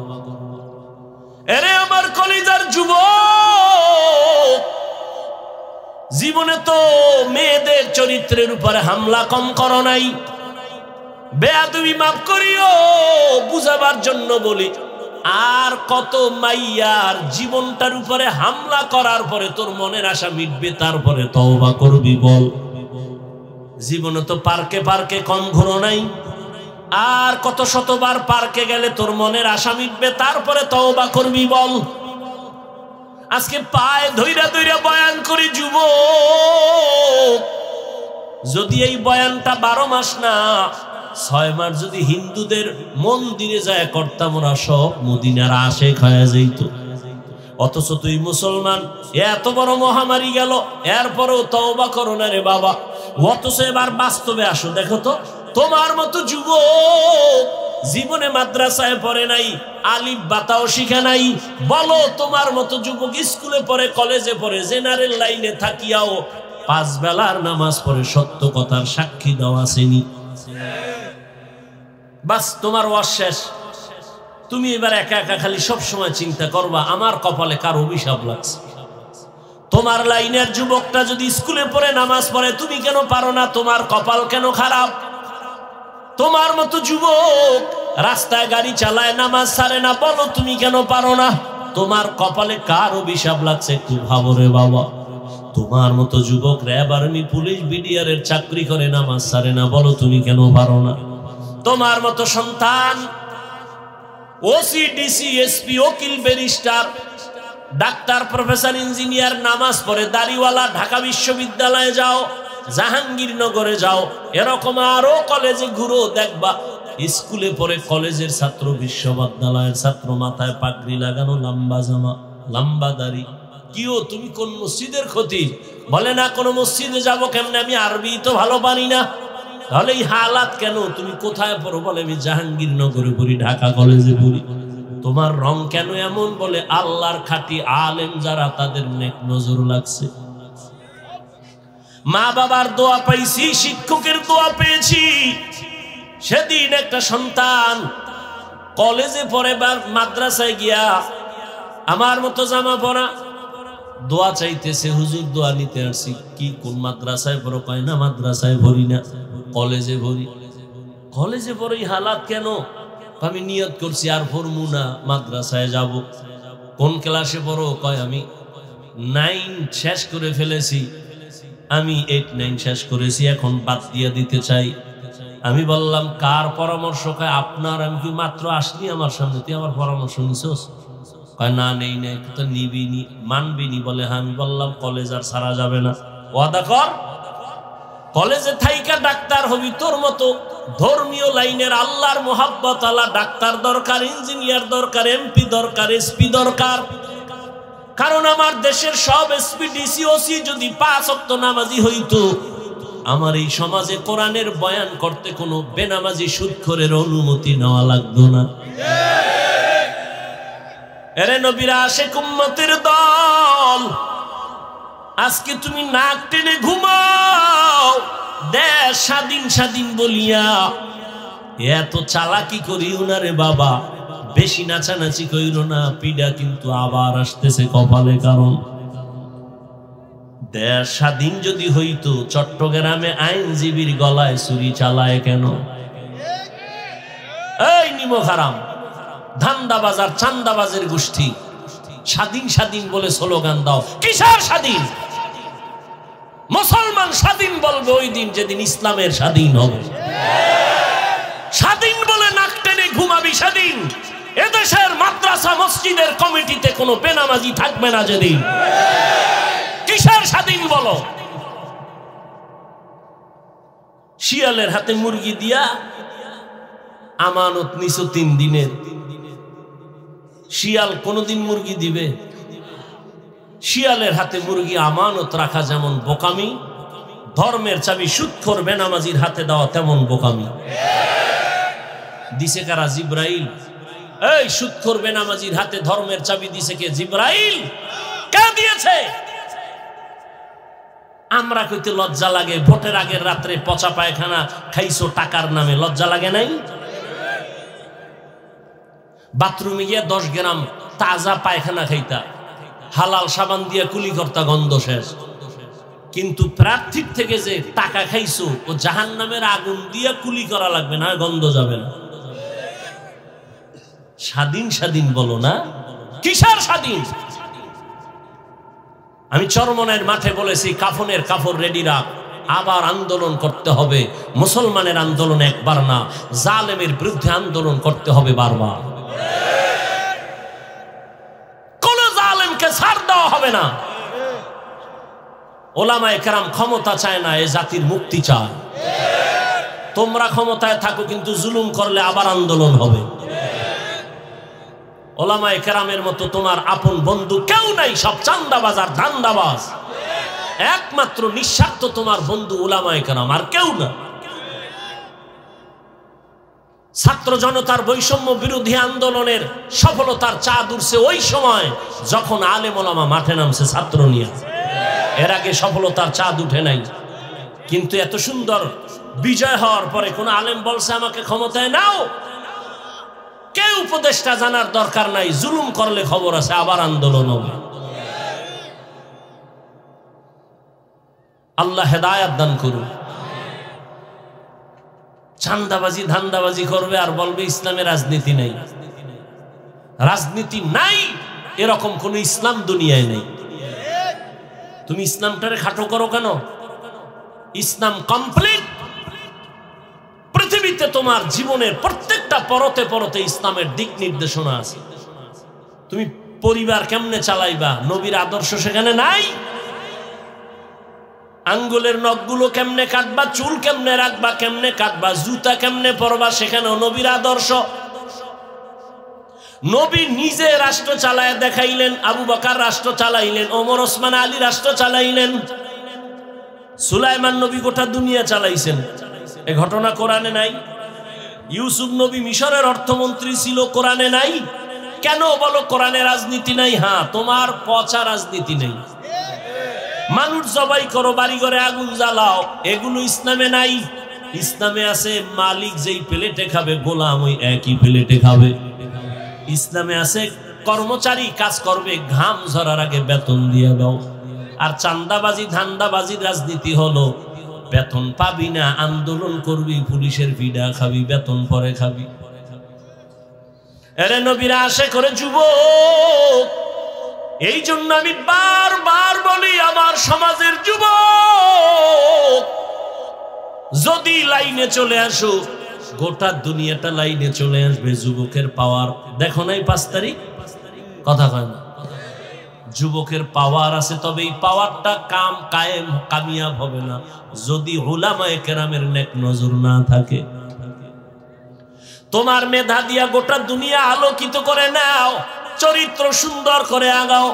এরে আমার কলিজার যুবক, জীবনে তো মেয়েদের চরিত্রের উপরে হামলা কম করো নাই। বেয়াদবি মাফ করিও, বুঝাবার জন্য বলি। আর কত মাইয়ার জীবনটার উপরে হামলা করার পরে তোর মনের আশা মিটবে, তারপরে তওবা করবি বল। জীবনে তো পার্কে পার্কে কম ঘোরো নাই। আর কত শতবার পার্কে গেলে তোর মনের আশা মিটবে, তারপরে তওবা করবি বল। আজকে পায়ে ধইরা ধইরা বয়ান করি যুবক, যদি এই বয়ানটা 12 মাস না 6 মাস যদি হিন্দুদের মন্দিরে যায় করতাম, ওরা সব মদিনার আশেক হয়ে যেত। অথচ তুই মুসলমান, এত বড় মহামারী গেল, এরপরেও তওবা করো না রে বাবা। অথচ এবার বাস্তবে আসো, দেখো তো তোমার মতো যুবক জীবনে মাদ্রাসায় পড়ে নাই, আলিফ বাতাও শিখে নাই। বলো তোমার মতো যুবক স্কুলে পড়ে, কলেজে পড়ে, জেনারেল লাইনে থাকিয়াও 5 বেলার নামাজ পড়ে, সত্য কথার সাক্ষী দেওয়া আসেনি। বাস তোমার ওয়াজ শেষ। তুমি এবার একা একা খালি সব সময় চিন্তা করবা আমার কপালে কার অভিশাপ লাগছে। তোমার লাইনের যুবকটা যদি স্কুলে পড়ে নামাজ পড়ে, তুমি কেন পারো না? তোমার কপাল কেন খারাপ? তোমার মতো যুবক রাস্তায় গাড়ি চালায়, নামাজ ছাড়ে না, বলো তুমি কেন পারো না? তোমার কপালে কার অভিশাপ লাগছে একটু ভাবো রে বাবা। তোমার মতো যুবক র্যাব, আর্মি, পুলিশ, বিডিআর এর চাকরি করে, নামাজ ছাড়ে না, বলো তুমি কেন পারো না? তোমার মতো সন্তান ওসি, ডিসি, এসপি, উকিল, ব্যারিস্টার, ডাক্তার, প্রফেসর, ইঞ্জিনিয়ার, নামাজ পড়ে, দাড়িওয়ালা, ঢাকা বিশ্ববিদ্যালয়ে যাও, জাহাঙ্গীরনগরে যাও, এরকম আরো কলেজে ঘুরো, দেখবা স্কুলে পড়ে, কলেজের ছাত্র, বিশ্ববিদ্যালয়ের ছাত্র, মাথায় পাগড়ি লাগানো, লম্বা জামা, লম্বা দাড়ি। কিও তুমি কোন মসজিদের খতিব? বলে না কোন মসজিদে যাব কেমনে, আমি আরবি তো ভালো পারি না। তাহলে এই হালাত কেন? তুমি কোথায় পড়ো? বলে আমি জাহাঙ্গীরনগরে পড়ি, ঢাকা কলেজে পড়ি। তোমার রং কেন এমন? বলে আল্লাহর খাঁটি আলেম যারা, তাদের নেক নজর লাগছে। মা বাবার দোয়া পাইছি, শিক্ষকের দোয়া পেয়েছি। সেদিন একটা সন্তান কলেজে পড়ে বা মাদ্রাসায় গিয়া আমার মতো জামা পরা দোয়া চাইতেছে, হুজুর দোয়া নিতে আসছি। কি কোন মাদ্রাসায় পড়ো? কয় না মাদ্রাসায় ভরি না, কলেজে ভরি। কলেজে পড়ে হালাত কেন? আমি নিয়ত করছি আর পড়মু না, মাদ্রাসায় যাব। কোন ক্লাসে পড়ো? কয় আমি 9 শেষ করে ফেলেছি, আমি 8, 9 শেষ করেছি, এখন বাদ দিয়ে দিতে চাই। আমি বললাম কার পরামর্শ? কয় আপনার। আমি কি মাত্র আসলি আমার সামনে, তুই আমার পরামর্শ নিছস? কয় না নেই নাই। তো নিবিনি, মানবিনি? বলে হ্যাঁ। আমি বললাম কলেজ আর ছাড়া যাবে না, ওয়াদা কর। কলেজে থাইকা ডাক্তার হবি, তোর মতো ধর্মীয় লাইনের আল্লাহর মোহাব্বত আলা ডাক্তার দরকার, ইঞ্জিনিয়ার দরকার, এমপি দরকার, এসপি দরকার। কারণ আমার দেশের সব এসপি, ডিসি, ওসি যদি 5 ওয়াক্ত নামাজি হইতো, আমার এই সমাজে কোরআনের বয়ান করতে কোনো বেনামাজি সুদখোরের অনুমতি নেওয়া লাগতো না। এরে নবীর আশিক উম্মতের দল, আজকে তুমি নাক টেনে ঘুমাও, দেশ স্বাধীন স্বাধীন বলিয়া এত চালাকি করিও না রে বাবা। বেশি নাচানাচি কইরো না, পিডা কিন্তু আবার আসতেছে কপালে। কারণ দেশ স্বাধীন যদি হইতো, চট্টগ্রামে আইনজীবীর গলায় ছুরি চালায় কেন? এই নিমো হারাম, ধান্দাবাজার, চান্দাবাজের গোষ্ঠী স্বাধীন স্বাধীন বলে স্লোগান দাও। কিসের স্বাধীন? মুসলমান স্বাধীন বলবে ওই দিন যেদিন ইসলামের স্বাধীন হবে। স্বাধীন বলে নাক টেনে ঘুমাবি সেদিন এদেশের মাদ্রাসা মসজিদের কমিটিতে কোনো বেনামাজি থাকবে না যেদিন। কিসের স্বাধীন বলো? শিয়ালের হাতে মুরগি দিয়া আমানত নিছো 3 দিনের। শিয়াল কোনদিন মুরগি দিবে? শিয়ালের হাতে মুরগি আমানত রাখা যেমন বোকামি, ধর্মের চাবি সুদখোর বেনামাজির হাতে দেওয়া তেমন বোকামি। দিছে কারা? জিব্রাইল। এই সুদখোর বেনামাজির হাতে ধর্মের চাবি দিছে কে? জিব্রাইল। কে দিয়েছে? আমরা কইতে লজ্জা লাগে, ভোটের আগের রাত্রে পচা পায়খানা খাইছো টাকার নামে, লজ্জা লাগে নাই? বাথরুমে গিয়া 10 গ্রাম তাজা পায়খানা খাইতা, হালাল সাবান দিয়া কুলি করতা, গন্ধ শেষ। কিন্তু প্রার্থীর থেকে যে টাকা খাইছো, ও জাহান্নামের আগুন দিয়া কুলি করা লাগবে না, গন্ধ যাবে না। স্বাধীন স্বাধীন বলো না, কিসের স্বাধীন? আমি চরমনের মাঠে বলেছি, কাফনের কাপড় রেডি রাখ, আবার আন্দোলন করতে হবে। মুসলমানের আন্দোলন একবার না, জালেমের বিরুদ্ধে আন্দোলন করতে হবে বারবার। কোন জালেমকে ছাড় দেওয়া হবে না। ওলামায়ে কেরাম ক্ষমতা চায় না, এ জাতির মুক্তি চায়। তোমরা ক্ষমতায় থাকো, কিন্তু জুলুম করলে আবার আন্দোলন হবে। ওলামায়ে কেরামের মতো তোমার আপন বন্ধু কেউ নাই, সব চান্দাবাজ আর ধান্দাবাজ। একমাত্র নিঃস্বার্থ তোমার বন্ধু ওলামায়ে কেরাম, আর কেউ না। ছাত্র জনতার বৈষম্য বিরোধী আন্দোলনের সফলতার চাঁদ উঠছে ওই সময় যখন আলেম ওলামা মাঠে নামছে ছাত্র নিয়ে। এর আগে সফলতার চাঁদ উঠে নাই। কিন্তু এত সুন্দর বিজয় হওয়ার পরে কোন আলেম বলছে আমাকে ক্ষমতায় নাও? কে উপদেষ্টা জানার দরকার নাই, জুলুম করলে খবর আছে, আবার আন্দোলন হবে। আল্লাহ হেদায়েত দান করুন। চান্দাবাজি ধান্দাবাজি করবে আর বলবে ইসলামে রাজনীতি নাই। রাজনীতি নাই এরকম কোন ইসলাম দুনিয়ায় নেই। তুমি ইসলামটারে খাটো করো কেন? ইসলাম কমপ্লিট। পৃথিবীতে তোমার জীবনের প্রত্যেকটা পরতে পরতে ইসলামের দিক নির্দেশনা আছে। তুমি পরিবার কেমনে চালাইবা, নবীর আদর্শ সেখানে নাই। আঙ্গুলের নখগুলো কেমনে কাটবা, চুল কেমনে রাখবা, কেমনে কাটবা, জুতা কেমনে পরবা, সেখানেও নবীর আদর্শ। নবী নিজে রাষ্ট্র চালায় দেখাইলেন, আবু বকর রাষ্ট্র চালাইলেন, ওমর ওসমান আলী রাষ্ট্র চালাইলেন, সুলাইমান নবী গোটা দুনিয়া চালাইছেন। এ ঘটনা কোরআনে নাই। ইউসুফ নবী মিশরের অর্থমন্ত্রী ছিল, কোরআনে নাই। কেন বলো কোরআনে রাজনীতি নাই? হ্যাঁ, তোমার পচা রাজনীতি নেই। মানুষ জবাই করো, বাড়ি ঘরে আগুন জ্বালাও, এগুলো ইসলামে নাই। ইসলামে আছে মালিক যেই প্লেটে খাবে গোলাম ওই একই প্লেটে খাবে। ইসলামে আছে কর্মচারী কাজ করবে, ঘাম ঝরার আগে বেতন দিয়ে দাও। আর চান্দাবাজি ধান্দাবাজির রাজনীতি হলো বেতন পাবি না, আন্দোলন করবি, পুলিশের ভিড়া খাবি, বেতন পরে খাবি। এরে নবীরা আশা করে যুবক। এই জন্য আমি বারবার বলি আমার সমাজের যুবক যদি লাইনে চলে আসো, গোটা দুনিয়াটা লাইনে চলে আসবে। যুবকের পাওয়ার দেখো নাই 5 তারিখ? কথা কয় না। যুবকের পাওয়ার আছে, তবে এই পাওয়ারটা কায়েম কামিয়াব হবে না যদি উলামায়ে কেরামের নেক নজর না থাকে। তোমার মেধা দিয়া গোটা দুনিয়া আলোকিত করে নাও, চরিত্র সুন্দর করে আগাও।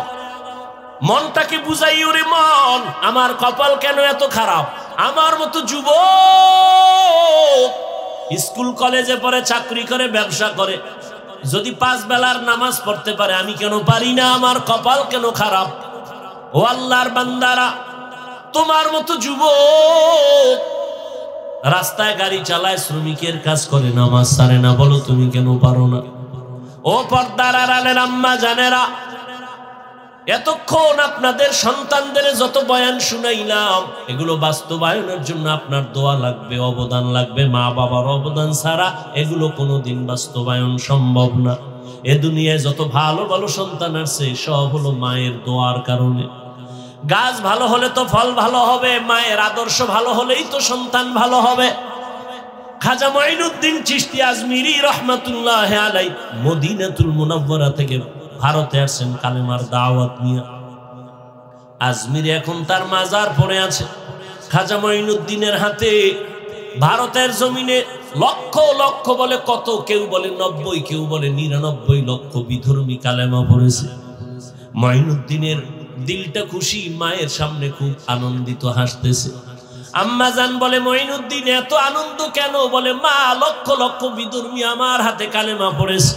মনটাকে বুঝাই, ওরে মন আমার কপাল কেন এত খারাপ। আমার মতো যুবক স্কুল কলেজে পড়ে, চাকরি করে, ব্যবসা করে, যদি 5 বেলার নামাজ পড়তে পারে, আমি কেন পারি না? আমার কপাল কেন খারাপ? ও আল্লাহর বান্দারা, তোমার মতো যুবক রাস্তায় গাড়ি চালায়, শ্রমিকের কাজ করে, নামাজ ছাড়ে না, বলো তুমি কেন পারো না? ও পর্দার আড়ালের আম্মা জানেরা, এতক্ষণ আপনাদের সন্তানদের যত বয়ান শুনাইলাম, এগুলো বাস্তবায়নের জন্য আপনার দোয়া লাগবে, অবদান লাগবে। মা বাবার অবদান ছাড়া এগুলো কোনোদিন বাস্তবায়ন সম্ভব না। এ দুনিয়ায় যত ভালো ভালো সন্তান আছে সব হলো মায়ের দোয়ার কারণে। গাছ ভালো হলে তো ফল ভালো হবে, মায়ের আদর্শ ভালো হলেই তো সন্তান ভালো হবে। খাজা মঈনুদ্দিন চিশতি আজমিরি রহমাতুল্লাহ আলাইহি মদিনাতুল মুনাওয়ারা থেকে ভারতে আসছেন কালেমার দাওয়াত নিয়ে। আজমিরে এখন তার মাজার পড়ে আছে। খাজা মঈনুদ্দিনের হাতে ভারতের জমিনে লক্ষ লক্ষ বলে কত, কেউ বলে 90, কেউ বলে 99 লক্ষ বিধর্মী কালেমা পড়েছে। মঈনুদ্দিনের দিলটা খুশি, মায়ের সামনে খুব আনন্দিত, হাসতেছে। আম্মা জান বলে মঈনুদ্দিন এত আনন্দ কেন? বলে মা লক্ষ লক্ষ বিধর্মী আমার হাতে কালেমা পড়েছে।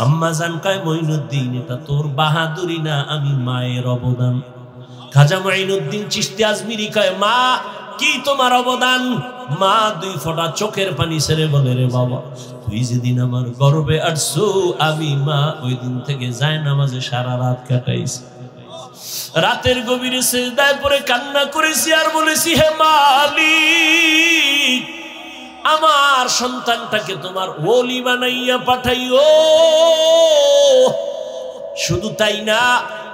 আম্মা জান কয় মঈনুদ্দিন এটা তোর বাহাদুরি না, আমি মায়ের অবদান। খাজা মঈনুদ্দিন চিশতি আজমিরি কয় মা কি তোমার অবদান? মা 2 ফোঁটা চোখের পানি ছেড়ে বলে রে বাবা, তুই যেদিন আমার গর্বে আসছো, আমি মা ওই দিন থেকে যায় নামাজে সারা রাত কাটাইছি। রাতের গভীরে সিজদায় পড়ে কান্না করেছি আর বলেছি, হে মালিক আমার সন্তানটাকে তোমার ওলি বানাইয়া পাঠাইও। শুধু তাই না,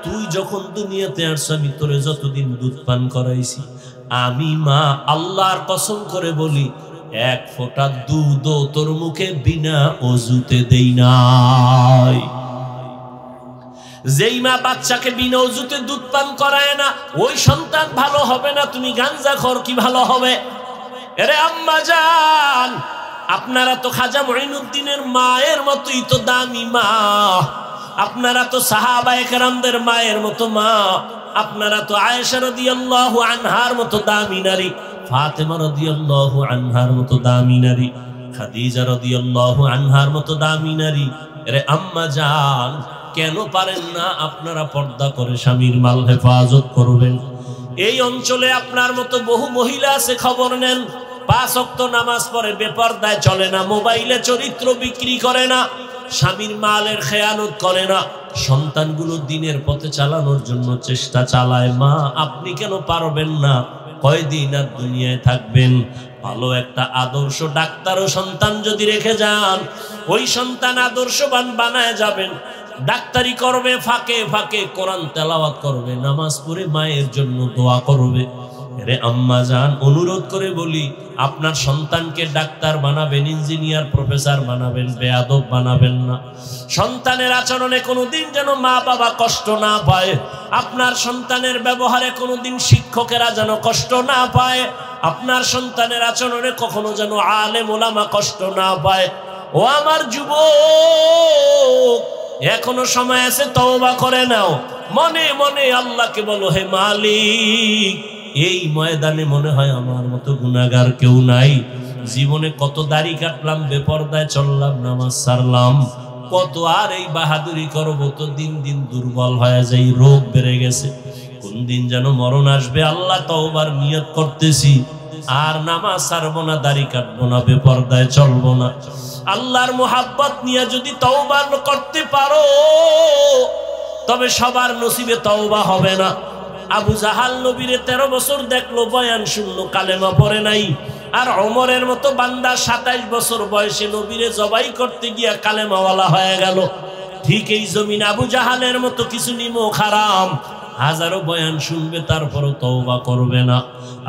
তুই যখন দুনিয়াতে আসছ আমি তোরে যতদিন দুধ পান করাইছি, আমি মা আল্লাহর কসম করে বলি 1 ফোঁটা দুধও তোর মুখে বিনা ওযুতে দেই নাই। যেই মা বাচ্চাকে বিনা ওযুতে দুধ পান করায় না, ওই সন্তান ভালো হবে না। তুমি গাঞ্জাখোর কি ভালো হবে? এরে আম্মা জান, আপনারা তো খাজা মুঈনুদ্দিনের মায়ের মতোই তো দামি মা, আপনারা তো সাহাবায়ে কেরামদের মায়ের মতো মা, আপনারা তো আয়েশা রাদিয়াল্লাহু আনহার মতো দামি নারী, ফাতেমা রাদিয়াল্লাহু আনহার মতো দামি নারী, খাদিজা রাদিয়াল্লাহু আনহার মতো দামি নারী। এরে আম্মা জান, কেন পারেন না আপনারা পর্দা করে স্বামীর মাল হেফাজত করবেন? এই অঞ্চলে আপনার মতো বহু মহিলা আছে, খবর নেন, 5 ওয়াক্ত নামাজ পড়ে, বেপরদায় চলে না, মোবাইলে চরিত্র বিক্রি করে না, স্বামীর মালের খেয়ানত করে না, সন্তানগুলো দিনের পথে চালানোর জন্য চেষ্টা চালায়। মা, আপনি কেন পারবেন না? কয়দিন আর দুনিয়ায় থাকবেন? ভালো একটা আদর্শ ডাক্তার ও সন্তান যদি রেখে যান, ওই সন্তান আদর্শবান বানায় যাবেন। ডাক্তারি করবে, ফাঁকে ফাঁকে কোরআন তেলাওয়াত করবে, নামাজ পড়ে মায়ের জন্য দোয়া করবে। রে আম্মা জান, অনুরোধ করে বলি, আপনার সন্তানকে ডাক্তার বানাবেন, ইঞ্জিনিয়ার, প্রফেসর বানাবেন, বেয়াদব বানাবেন না। সন্তানের আচরণে কোনোদিন যেন মা বাবা কষ্ট না পায়, আপনার সন্তানের ব্যবহারে কোনোদিন শিক্ষকেরা যেন কষ্ট না পায়, আপনার সন্তানের আচরণে কখনো যেন আলেম ওলামা কষ্ট না পায়। ও আমার যুবক, এখনো সময় আছে, তওবা করে নাও। মনে মনে আল্লাহকে বলো, হে মালিক, এই ময়দানে মনে হয় আমার মতো গুনাহগার কেউ নাই। জীবনে কত দাড়ি কাটলাম, বেপরদায় চললাম, নামাজ ছাড়লাম, কত আর এই বাহাদুরি করবো, তো দিন দিন দুর্বল হয়ে যাই, রোগ বেড়ে গেছে। কোন দিন যেন মরণ আসবে, আল্লাহ তওবার নিয়ত করতেছি, আর নামাজ ছাড়বো না, দাড়ি কাটবো না, বেপরদায় চলবো না। আল্লাহর মুহাব্বত নিয়ে যদি তওবা করতে পারো, তবে সবার নসিবে তওবা হবে না। আবু জাহাল নবীরে 13 বছর দেখলো, বয়ান শুনলো, কালেমা পড়ে নাই। আর ওমরের মতো বান্দা 27 বছর বয়সে নবীরে জবাই করতে গিয়া কালেমাওয়ালা হয়ে গেল। ঠিক এই জমিন আবু জাহালের মতো কিছু নিমক হারাম, হাজারো বয়ান শুনবে, তারপরও তওবা করবে না।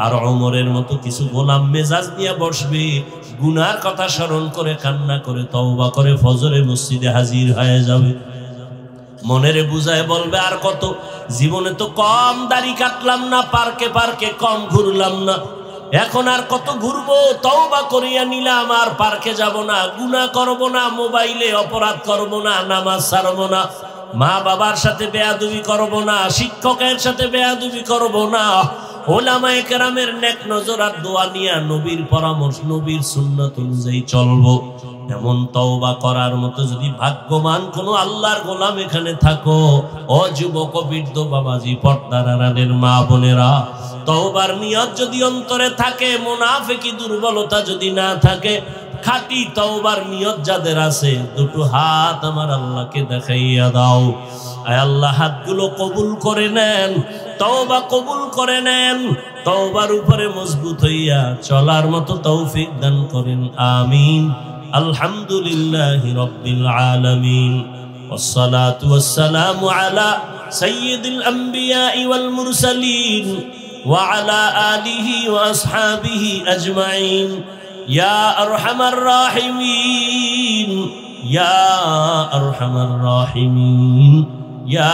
আর ওমরের মতো কিছু গোলাম মেজাজ নিয়ে বসবে, গুনার কথা স্মরণ করে কান্না করে তওবা করে ফজরে মসজিদে হাজির হয়ে যাবে। মনেরে বুঝায় বলবে, আর কত, জীবনে তো কম দাড়ি কাটলাম না, পার্কে পার্কে কম ঘুরলাম না, এখন আর কত ঘুরবো? তওবা করিয়া নিলাম, আর পার্কে যাব না, গুনাহ করব না, মোবাইলে অপরাধ করব না, নামাজ ছাড়ব না, মা বাবার সাথে বেয়াদবি করব না, শিক্ষকের সাথে বেয়াদবি করব না, ওলামায়ে কেরামের নেক নজর আর দোয়া নিয়া নবীর পরামর্শ, নবীর সুন্নাত অনুযায়ী চলবো। এমন তওবা করার মতো যদি ভাগ্যবান কোন আল্লাহর গোলাম এখানে থাকো, ও যুবক, বৃদ্ধ, বাবাজি, পর্দার আড়ালের মা বোনেরা, তওবার নিয়ত যদি অন্তরে থাকে, মুনাফিকি দুর্বলতা যদি না থাকে, খাঁটি তওবার নিয়ত যাদের আছে, দুটো হাত আমার আল্লাহকে দেখাইয়া দাও। আয় আল্লাহ, হাতগুলো কবুল করে নেন, তওবা কবুল করে নেন, তওবার উপরে মজবুত হইয়া চলার মতো তৌফিক দান করেন, আমিন। আলহামদুলিল্লাহি রাব্বিল আলামিন, ওয়াসসালাতু ওয়াসসালামু আলা সাইয়্যিদিল আমবিয়াই ওয়াল মুরসালিন ওয়া আলা আলিহি ওয়া আসহাবিহি আজমাইন। ইয়া আরহামার রাহিমিন, ইয়া আরহামার রাহিমিন, ইয়া